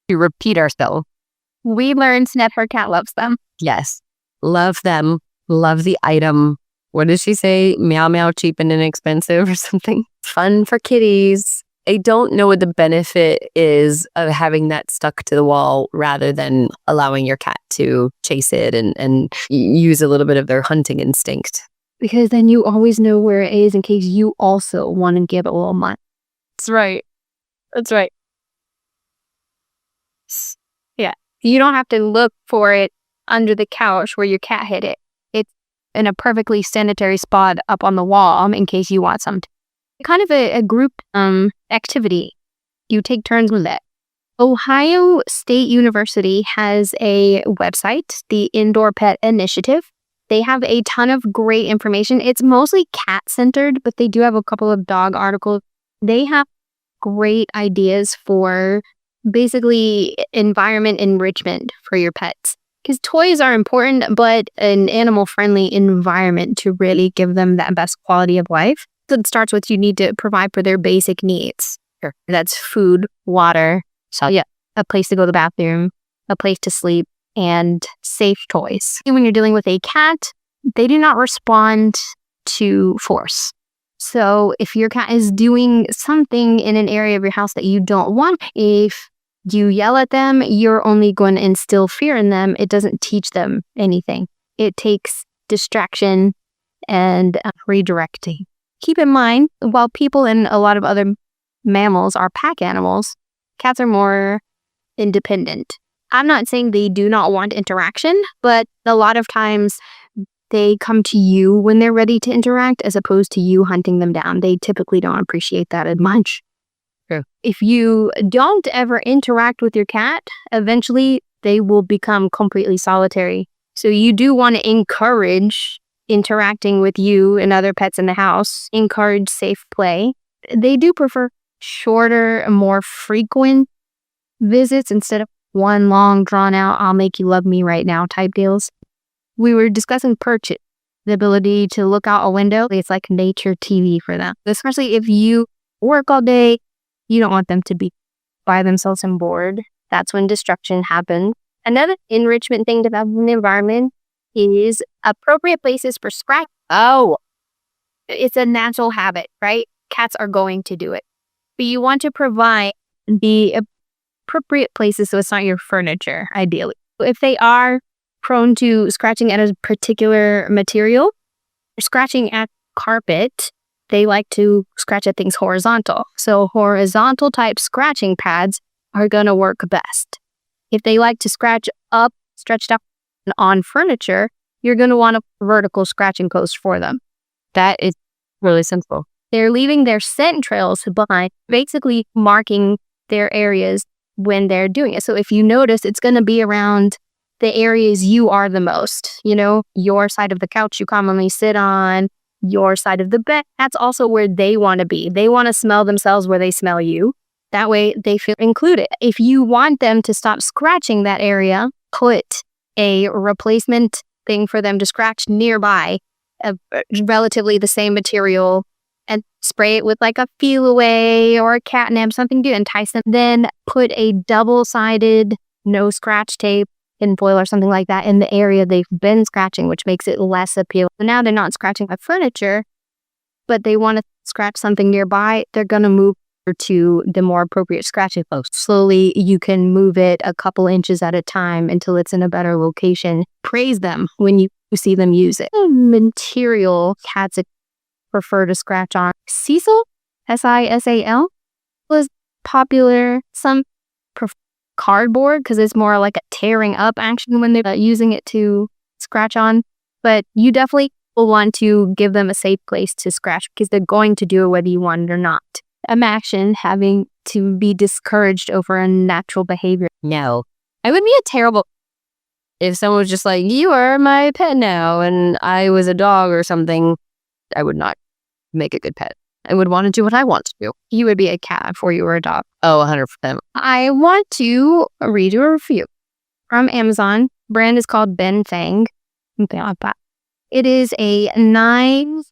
To repeat ourselves. We learned that her cat loves them. Yes. Love them. Love the item. What did she say? Meow meow, cheap and inexpensive or something? Fun for kitties. I don't know what the benefit is of having that stuck to the wall rather than allowing your cat to chase it and use a little bit of their hunting instinct. Because then you always know where it is in case you also want to give it a little money. That's right. That's right. Yeah. You don't have to look for it under the couch where your cat hid it. It's in a perfectly sanitary spot up on the wall in case you want some. Kind of a group activity. You take turns with it. Ohio State University has a website, the Indoor Pet Initiative. They have a ton of great information. It's mostly cat-centered, but they do have a couple of dog articles. They have great ideas for basically environment enrichment for your pets. Because toys are important, but an animal-friendly environment to really give them that best quality of life. So it starts with you need to provide for their basic needs. Sure. That's food, water, so yeah, a place to go to the bathroom, a place to sleep, and safe toys. When you're dealing with a cat, they do not respond to force. So if your cat is doing something in an area of your house that you don't want, if you yell at them, you're only going to instill fear in them. It doesn't teach them anything. It takes distraction and redirecting. Keep in mind, while people and a lot of other mammals are pack animals, cats are more independent. I'm not saying they do not want interaction, but a lot of times they come to you when they're ready to interact as opposed to you hunting them down. They typically don't appreciate that as much. True. If you don't ever interact with your cat, eventually they will become completely solitary. So you do want to encourage interacting with you and other pets in the house, encourage safe play. They do prefer shorter, more frequent visits instead of one long, drawn out, I'll make you love me right now type deals. We were discussing purchase, the ability to look out a window. It's like nature TV for them. Especially if you work all day, you don't want them to be by themselves and bored. That's when destruction happens. Another enrichment thing to have in the environment is appropriate places for scratch. Oh, it's a natural habit, right? Cats are going to do it. But you want to provide the appropriate places so it's not your furniture, ideally. If they are prone to scratching at a particular material, or scratching at carpet, they like to scratch at things horizontal. So horizontal type scratching pads are going to work best. If they like to scratch up, stretched out on furniture, you're going to want a vertical scratching post for them. That is really simple. They're leaving their scent trails behind, basically marking their areas when they're doing it. So if you notice, it's going to be around the areas you are the most. You know, your side of the couch you commonly sit on, your side of the bed. That's also where they want to be. They want to smell themselves where they smell you. That way they feel included. If you want them to stop scratching that area, put a replacement thing for them to scratch nearby, relatively the same material, and spray it with like a peel away or a catnip, something to entice them. Then put a double-sided no scratch tape in foil or something like that in the area they've been scratching, which makes it less appealing. So now they're not scratching my furniture, but they want to scratch something nearby. They're going to move to the more appropriate scratching post. Slowly, you can move it a couple inches at a time until it's in a better location. Praise them when you see them use it. Material cats prefer to scratch on. Sisal, S-I-S-A-L, was popular. Some prefer cardboard because it's more like a tearing up action when they're using it to scratch on. But you definitely will want to give them a safe place to scratch because they're going to do it whether you want it or not. Imagine having to be discouraged over a natural behavior. No. I would be a terrible if someone was just like, you are my pet now, and I was a dog or something. I would not make a good pet. I would want to do what I want to do. You would be a cat before you were a dog. Oh, 100%. I want to read you a review from Amazon. Brand is called Ben Fang. Something like that. It is a 9,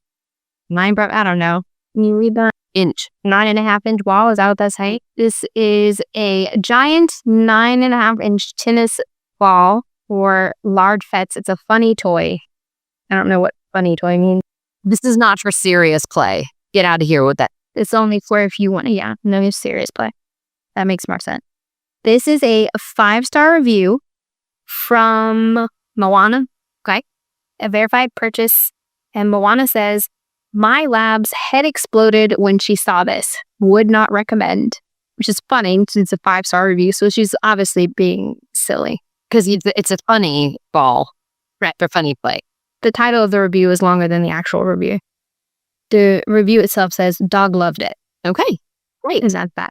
I don't know. Can you read that? 9.5-inch ball. Is that what that's saying? This is a giant 9.5-inch tennis ball for large pets. It's a funny toy. I don't know what funny toy means. This is not for serious play. Get out of here with that. It's only for if you want to, no serious play. That makes more sense. This is a 5-star review from Moana. Okay. A verified purchase. And Moana says, my lab's head exploded when she saw this. Would not recommend. Which is funny since it's a 5-star review. So she's obviously being silly. Because it's a funny ball. Right. For funny play. The title of the review is longer than the actual review. The review itself says, dog loved it. Okay. Great. Isn't that bad?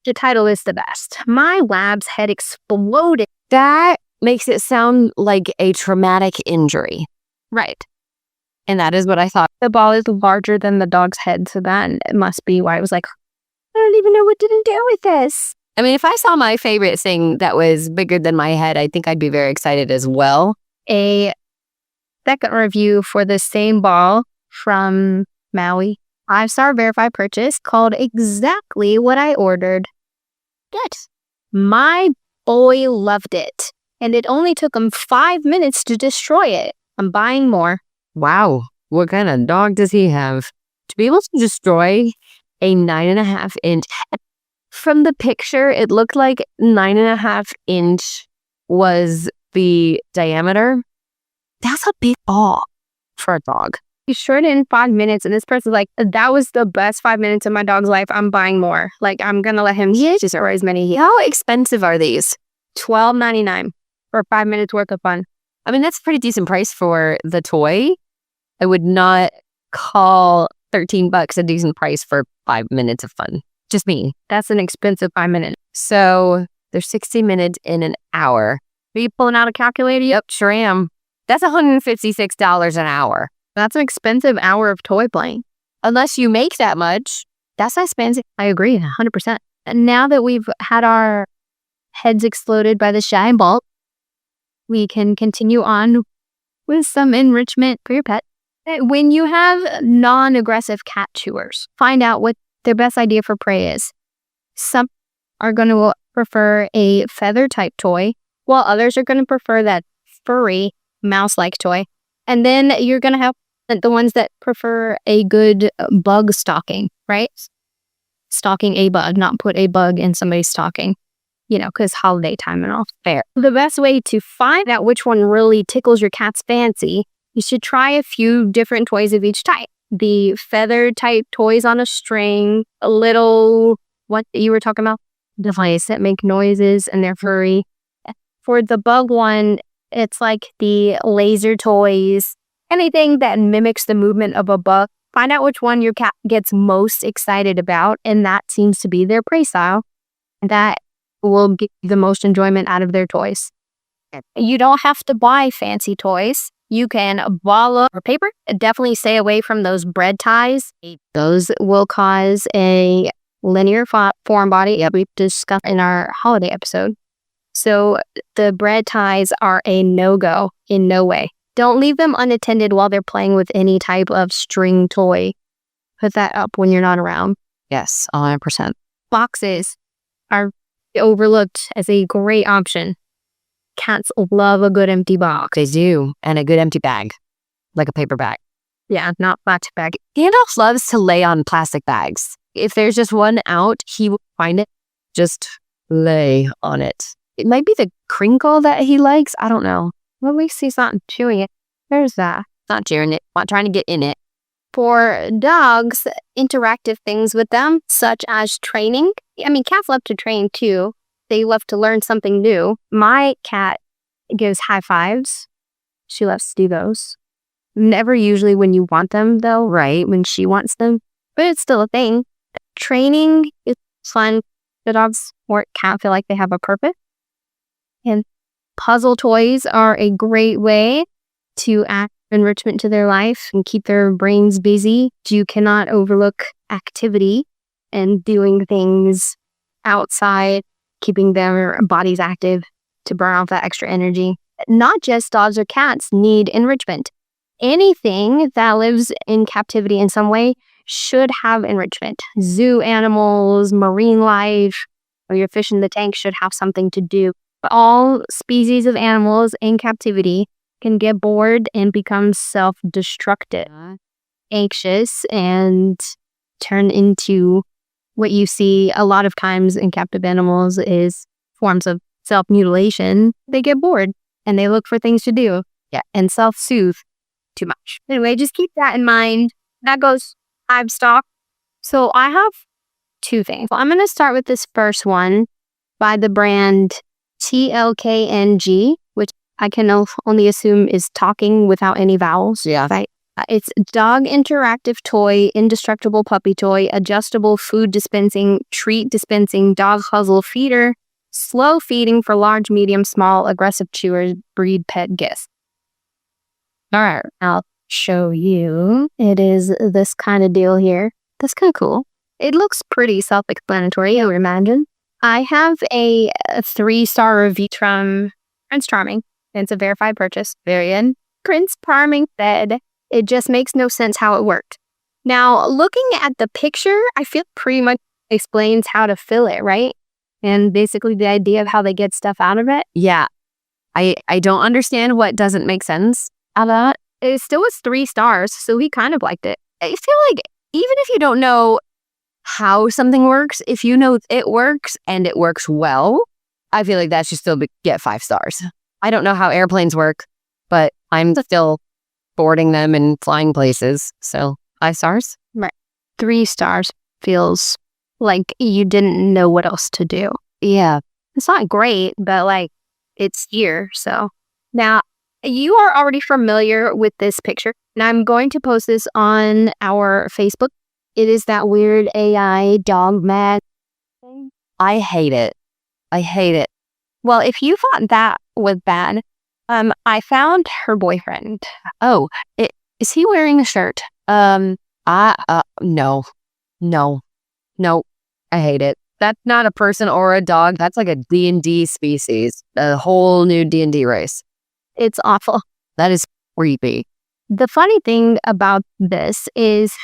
The title is the best. My lab's head exploded. That makes it sound like a traumatic injury. Right. And that is what I thought. The ball is larger than the dog's head, so that must be why it was like, I don't even know what to do with this. I mean, if I saw my favorite thing that was bigger than my head, I think I'd be very excited as well. A second review for the same ball from Maui. 5-star verified purchase called exactly what I ordered. Good. My boy loved it. And it only took him 5 minutes to destroy it. I'm buying more. Wow. What kind of dog does he have? To be able to destroy a 9.5-inch. From the picture, it looked like 9.5-inch was the diameter. That's a big ball for a dog. He short it in 5 minutes, and this person's like, that was the best 5 minutes of my dog's life. I'm buying more. Like, I'm going to let him destroy as many. How expensive are these? $12.99 for 5 minutes worth of fun. I mean, that's a pretty decent price for the toy. I would not call $13 a decent price for 5 minutes of fun. Just me. That's an expensive 5 minutes. So there's 60 minutes in an hour. Are you pulling out a calculator? Yep, sure am. That's $156 an hour. That's an expensive hour of toy playing. Unless you make that much, that's expensive. I agree, 100%. And now that we've had our heads exploded by the shine bolt, we can continue on with some enrichment for your pet. When you have non-aggressive cat chewers, find out what their best idea for prey is. Some are going to prefer a feather type toy, while others are going to prefer that furry mouse-like toy. And then you're going to have the ones that prefer a good bug stalking, right? Stalking a bug, not put a bug in somebody's stocking. You know, because holiday time and all. Fair. The best way to find out which one really tickles your cat's fancy, you should try a few different toys of each type. the feather type toys on a string, a little, what you were talking about? Device that make noises and they're furry. For the bug one, it's like the laser toys, anything that mimics the movement of a bug. Find out which one your cat gets most excited about, and that seems to be their prey style. That will get the most enjoyment out of their toys. You don't have to buy fancy toys. You can ball up or paper. Definitely stay away from those bread ties. Those will cause a linear foreign body, we discussed in our holiday episode. So the bread ties are a no-go in no way. Don't leave them unattended while they're playing with any type of string toy. Put that up when you're not around. Yes, 100%. Boxes are overlooked as a great option. Cats love a good empty box. They do. And a good empty bag. Like a paper bag. Yeah, not plastic bag. Gandalf loves to lay on plastic bags. If there's just one out, he will find it. Just lay on it. It might be the crinkle that he likes. I don't know. Well, at least he's not chewing it. There's that. Not chewing it. Not trying to get in it. For dogs, interactive things with them, such as training. I mean, cats love to train too. They love to learn something new. My cat gives high fives. She loves to do those. Never usually when you want them, though, right? When she wants them. But it's still a thing. Training is fun. The dogs can't feel like they have a purpose. And puzzle toys are a great way to add enrichment to their life and keep their brains busy. You cannot overlook activity and doing things outside, keeping their bodies active to burn off that extra energy. Not just dogs or cats need enrichment. Anything that lives in captivity in some way should have enrichment. Zoo animals, marine life, or your fish in the tank should have something to do. All species of animals in captivity can get bored and become self-destructive, anxious, and turn into what you see a lot of times in captive animals is forms of self-mutilation. They get bored and they look for things to do. Yeah, and self-soothe too much. Anyway, just keep that in mind. That goes livestock. So I have two things. I'm going to start with this first one by the brand TLKNG, which I can only assume is talking without any vowels. Yeah. Right? It's dog interactive toy, indestructible puppy toy, adjustable food dispensing, treat dispensing, dog puzzle feeder, slow feeding for large, medium, small, aggressive chewers, breed pet gifts. All right, I'll show you. It is this kind of deal here. That's kind of cool. It looks pretty self-explanatory, I would imagine. I have a 3-star review from Prince Charming. It's a verified purchase. Very in. Prince Charming said, it just makes no sense how it worked. Now, looking at the picture, I feel pretty much explains how to fill it, right? And basically the idea of how they get stuff out of it. Yeah. I don't understand what doesn't make sense out of that. It still was 3 stars, so he kind of liked it. I feel like even if you don't know how something works, if you know it works and it works well, I feel like that should still get 5 stars. I don't know how airplanes work, but I'm still boarding them and flying places. So 5 stars? Right. 3 stars feels like you didn't know what else to do. Yeah. It's not great, but like it's here. So now you are already familiar with this picture. Now I'm going to post this on our Facebook. It is that weird AI dog mag thing. I hate it. I hate it. Well, if you thought that was bad, I found her boyfriend. Oh, is he wearing a shirt? No. I hate it. That's not a person or a dog. That's like a D&D species. A whole new D&D race. It's awful. That is creepy. The funny thing about this is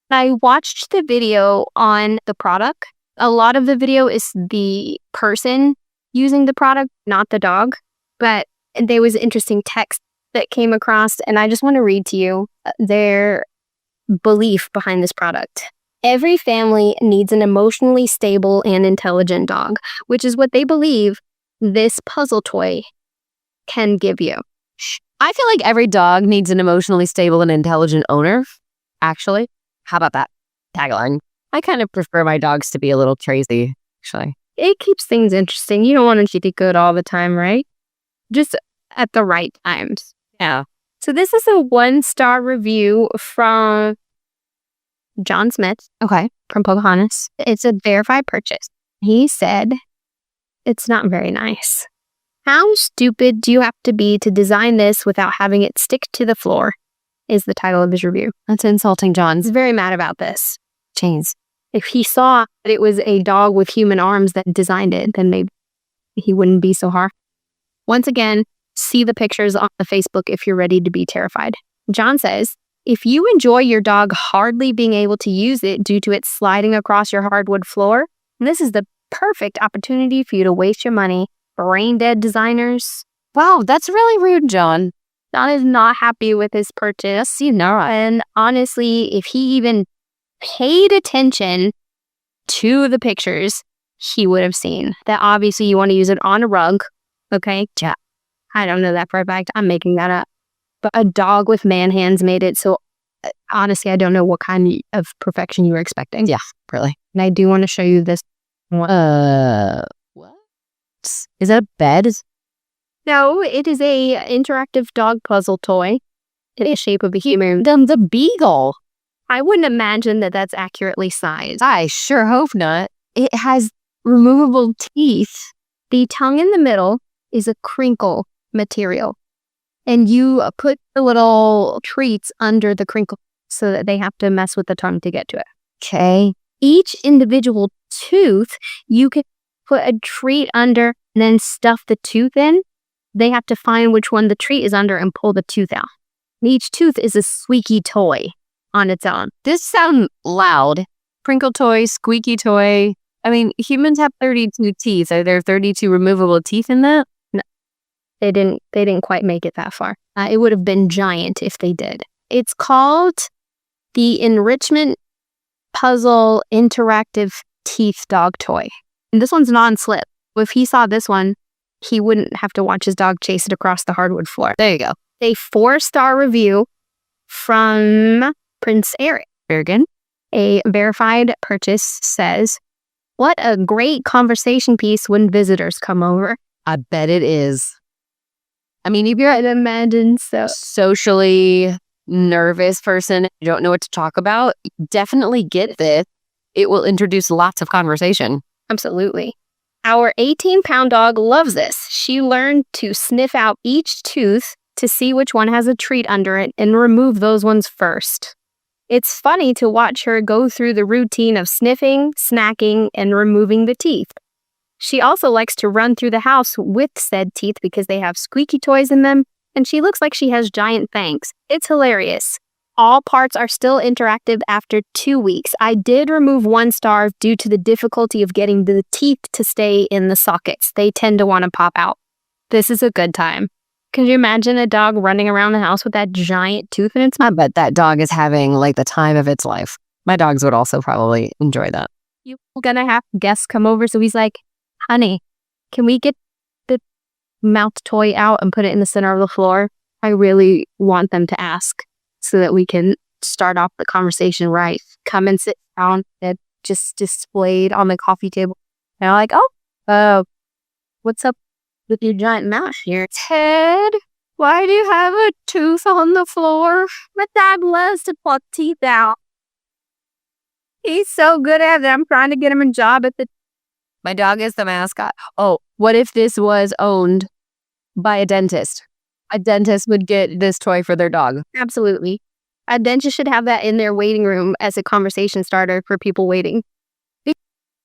I watched the video on the product. A lot of the video is the person using the product, not the dog. But there was interesting text that came across, and I just want to read to you their belief behind this product. Every family needs an emotionally stable and intelligent dog, which is what they believe this puzzle toy can give you. I feel like every dog needs an emotionally stable and intelligent owner. Actually, how about that tagline? I kind of prefer my dogs to be a little crazy, actually. It keeps things interesting. You don't want to keep it good all the time, right? Just at the right times. Yeah. So this is a 1-star review from John Smith Okay. from Pocahontas. It's a verified purchase. He said, it's not very nice. How stupid do you have to be to design this without having it stick to the floor? Is the title of his review. That's insulting, John. He's very mad about this. Jeez. If he saw that it was a dog with human arms that designed it, then maybe he wouldn't be so hard. Once again, see the pictures on the Facebook if you're ready to be terrified. John says, if you enjoy your dog hardly being able to use it due to it sliding across your hardwood floor, this is the perfect opportunity for you to waste your money. Brain dead designers. Wow, that's really rude, John. John is not happy with his purchase. And honestly, if he even paid attention to the pictures, he would have seen that obviously you want to use it on a rug. Okay? Yeah. I don't know that for a fact. I'm making that up. But a dog with man hands made it. So honestly, I don't know what kind of perfection you were expecting. Yeah, really. And I do want to show you this one. What? Is that a bed? No, it is a interactive dog puzzle toy in the shape of a human. The beagle. I wouldn't imagine that that's accurately sized. I sure hope not. It has removable teeth. The tongue in the middle is a crinkle material. And you put the little treats under the crinkle so that they have to mess with the tongue to get to it. Okay. Each individual tooth, you can put a treat under and then stuff the tooth in. They have to find which one the treat is under and pull the tooth out. And each tooth is a squeaky toy on its own. This sounds loud. Crinkle toy, squeaky toy. I mean, humans have 32 teeth. Are there 32 removable teeth in that? No, they didn't quite make it that far. It would have been giant if they did. It's called the Enrichment Puzzle Interactive Teeth Dog Toy. And this one's non-slip. If he saw this one, he wouldn't have to watch his dog chase it across the hardwood floor. There you go. A 4-star review from Prince Eric. Bergen. A verified purchase says, what a great conversation piece when visitors come over. I bet it is. I mean, if you're I'd imagine so. socially nervous person, you don't know what to talk about, definitely get this. It will introduce lots of conversation. Absolutely. Our 18-pound dog loves this. She learned to sniff out each tooth to see which one has a treat under it and remove those ones first. It's funny to watch her go through the routine of sniffing, snacking, and removing the teeth. She also likes to run through the house with said teeth because they have squeaky toys in them, and she looks like she has giant fangs. It's hilarious. All parts are still interactive after 2 weeks. I did remove 1 star due to the difficulty of getting the teeth to stay in the sockets. They tend to want to pop out. This is a good time. Can you imagine a dog running around the house with that giant tooth in its mouth? I bet that dog is having like the time of its life. My dogs would also probably enjoy that. You're gonna have guests come over, so he's like, honey, can we get the mouth toy out and put it in the center of the floor? I really want them to ask so that we can start off the conversation right. Come and sit down. It's just displayed on the coffee table. And I'm like, what's up with your giant mouth here? Ted, why do you have a tooth on the floor? My dad loves to pull teeth out. He's so good at it. I'm trying to get him a job at the... My dog is the mascot. Oh, what if this was owned by a dentist? A dentist would get this toy for their dog. Absolutely. A dentist should have that in their waiting room as a conversation starter for people waiting.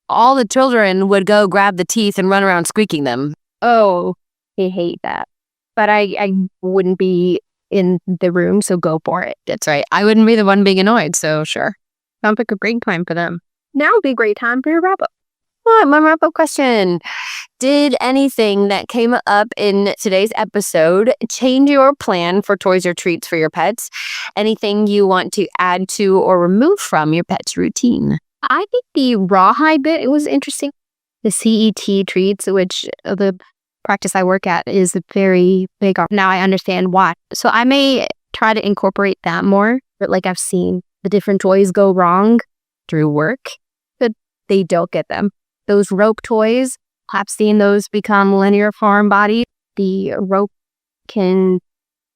All the children would go grab the teeth and run around squeaking them. Oh, I hate that. But I wouldn't be in the room, so go for it. That's right. I wouldn't be the one being annoyed, so sure. Sounds like a great time for them. Now would be a great time for your wrap-up. All right, my wrap-up question. Did anything that came up in today's episode change your plan for toys or treats for your pets? Anything you want to add to or remove from your pet's routine? I think the rawhide bit, it was interesting. The CET treats, which the practice I work at is very big. Now I understand why. So I may try to incorporate that more, but like I've seen the different toys go wrong through work, but they don't get them. Those rope toys, I've seen those become linear farm bodies. The rope can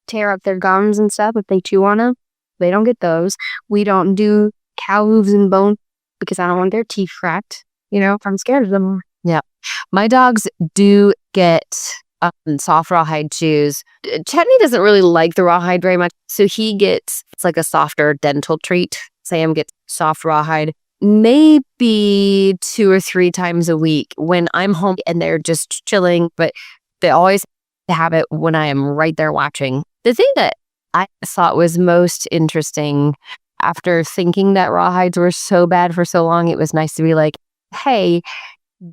tear up their gums and stuff if they chew on them. They don't get those. We don't do cow hooves and bone because I don't want their teeth cracked. I'm scared of them. Yeah. My dogs do get soft rawhide shoes. Chetney doesn't really like the rawhide very much, so it's like a softer dental treat. Sam gets soft rawhide maybe 2 or 3 times a week when I'm home and they're just chilling, but they always have it when I am right there watching. The thing that I thought was most interesting after thinking that rawhides were so bad for so long, it was nice to be like, hey,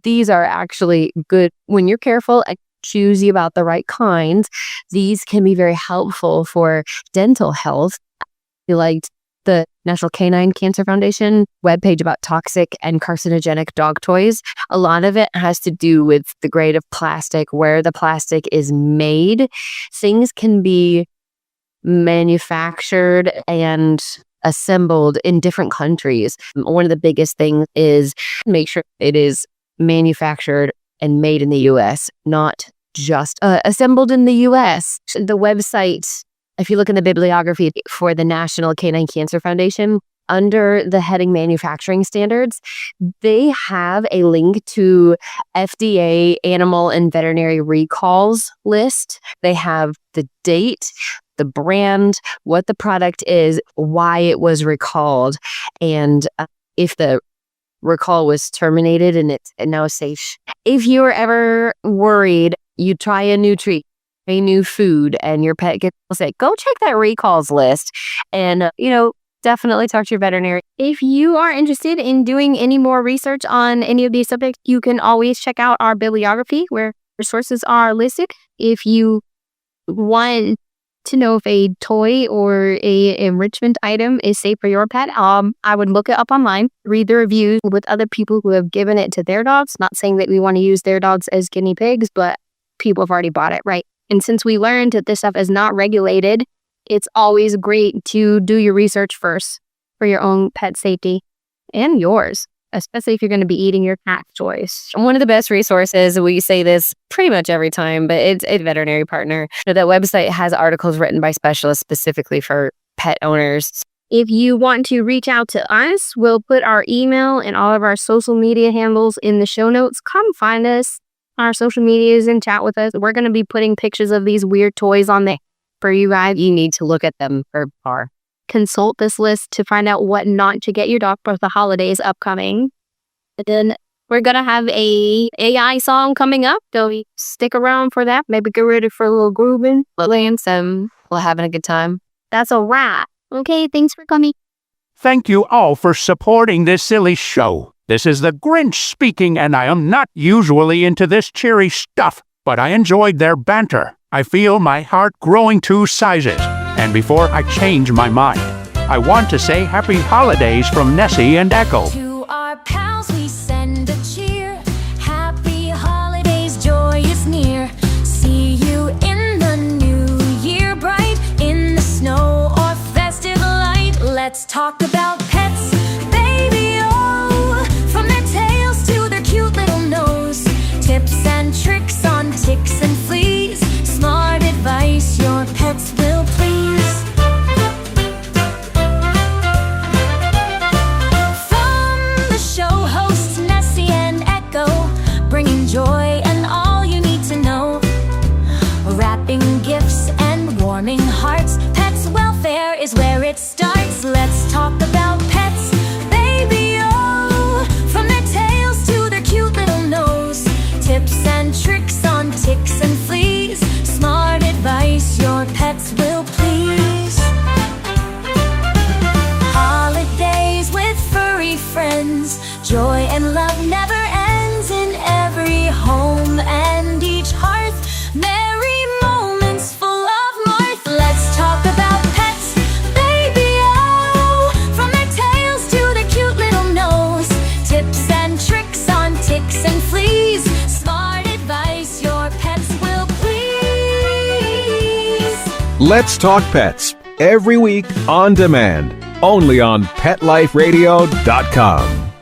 these are actually good when you're careful and choosy about the right kinds. These can be very helpful for dental health. I liked the National Canine Cancer Foundation webpage about toxic and carcinogenic dog toys. A lot of it has to do with the grade of plastic, where the plastic is made. Things can be manufactured and assembled in different countries. One of the biggest things is make sure it is manufactured and made in the U.S., not just assembled in the U.S. The website, if you look in the bibliography for the National Canine Cancer Foundation, under the heading manufacturing standards, they have a link to FDA animal and veterinary recalls list. They have the date, the brand, what the product is, why it was recalled, and if the recall was terminated and it's now safe. If you are ever worried, you try a new treat, a new food, and your pet gets sick, go check that recalls list and, definitely talk to your veterinary. If you are interested in doing any more research on any of these subjects, you can always check out our bibliography where resources are listed. If you want to know if a toy or a enrichment item is safe for your pet, I would look it up online, read the reviews with other people who have given it to their dogs. Not saying that we want to use their dogs as guinea pigs, but people have already bought it, right? And since we learned that this stuff is not regulated, it's always great to do your research first for your own pet safety and yours, especially if you're going to be eating your cat's toys. One of the best resources, we say this pretty much every time, but it's a veterinary partner. That website has articles written by specialists specifically for pet owners. If you want to reach out to us, we'll put our email and all of our social media handles in the show notes. Come find us, our social medias, and chat with us. We're going to be putting pictures of these weird toys on there for you guys. You need to look at them for par. Consult this list to find out what not to get your dog for the holidays upcoming. And then we're going to have a AI song coming up, so stick around for that. Maybe get ready for a little grooving. We're having a good time. That's a wrap. Okay, thanks for coming. Thank you all for supporting this silly show. This is the Grinch speaking, and I am not usually into this cheery stuff, but I enjoyed their banter. I feel my heart growing 2 sizes. And before I change my mind, I want to say happy holidays from Nessie and Echo. To our pals we send a cheer. Happy holidays, joy is near. See you in the new year, bright in the snow or festive light. Let's talk about pets, baby, oh. From their tails to their cute little nose. Tips and tricks on ticks and fleas. Smart advice your pets will please. From the show hosts Nessie and Echo, bringing joy and all you need to know. Wrapping gifts and warming hearts. Pets welfare is where it starts. Let's talk about pets, baby, oh. From their tails to their cute little nose. Tips and tricks on ticks and fleas. Smart advice your pets will please. Holidays with furry friends. Joy and love never ends in every home and each hearth. Merry moments full of mirth. Let's talk about pets, baby, oh. From their tails to their cute little nose. Tips and tricks on ticks and fleas. Smart advice your pets will please. Let's Talk Pets, every week on demand, only on PetLifeRadio.com.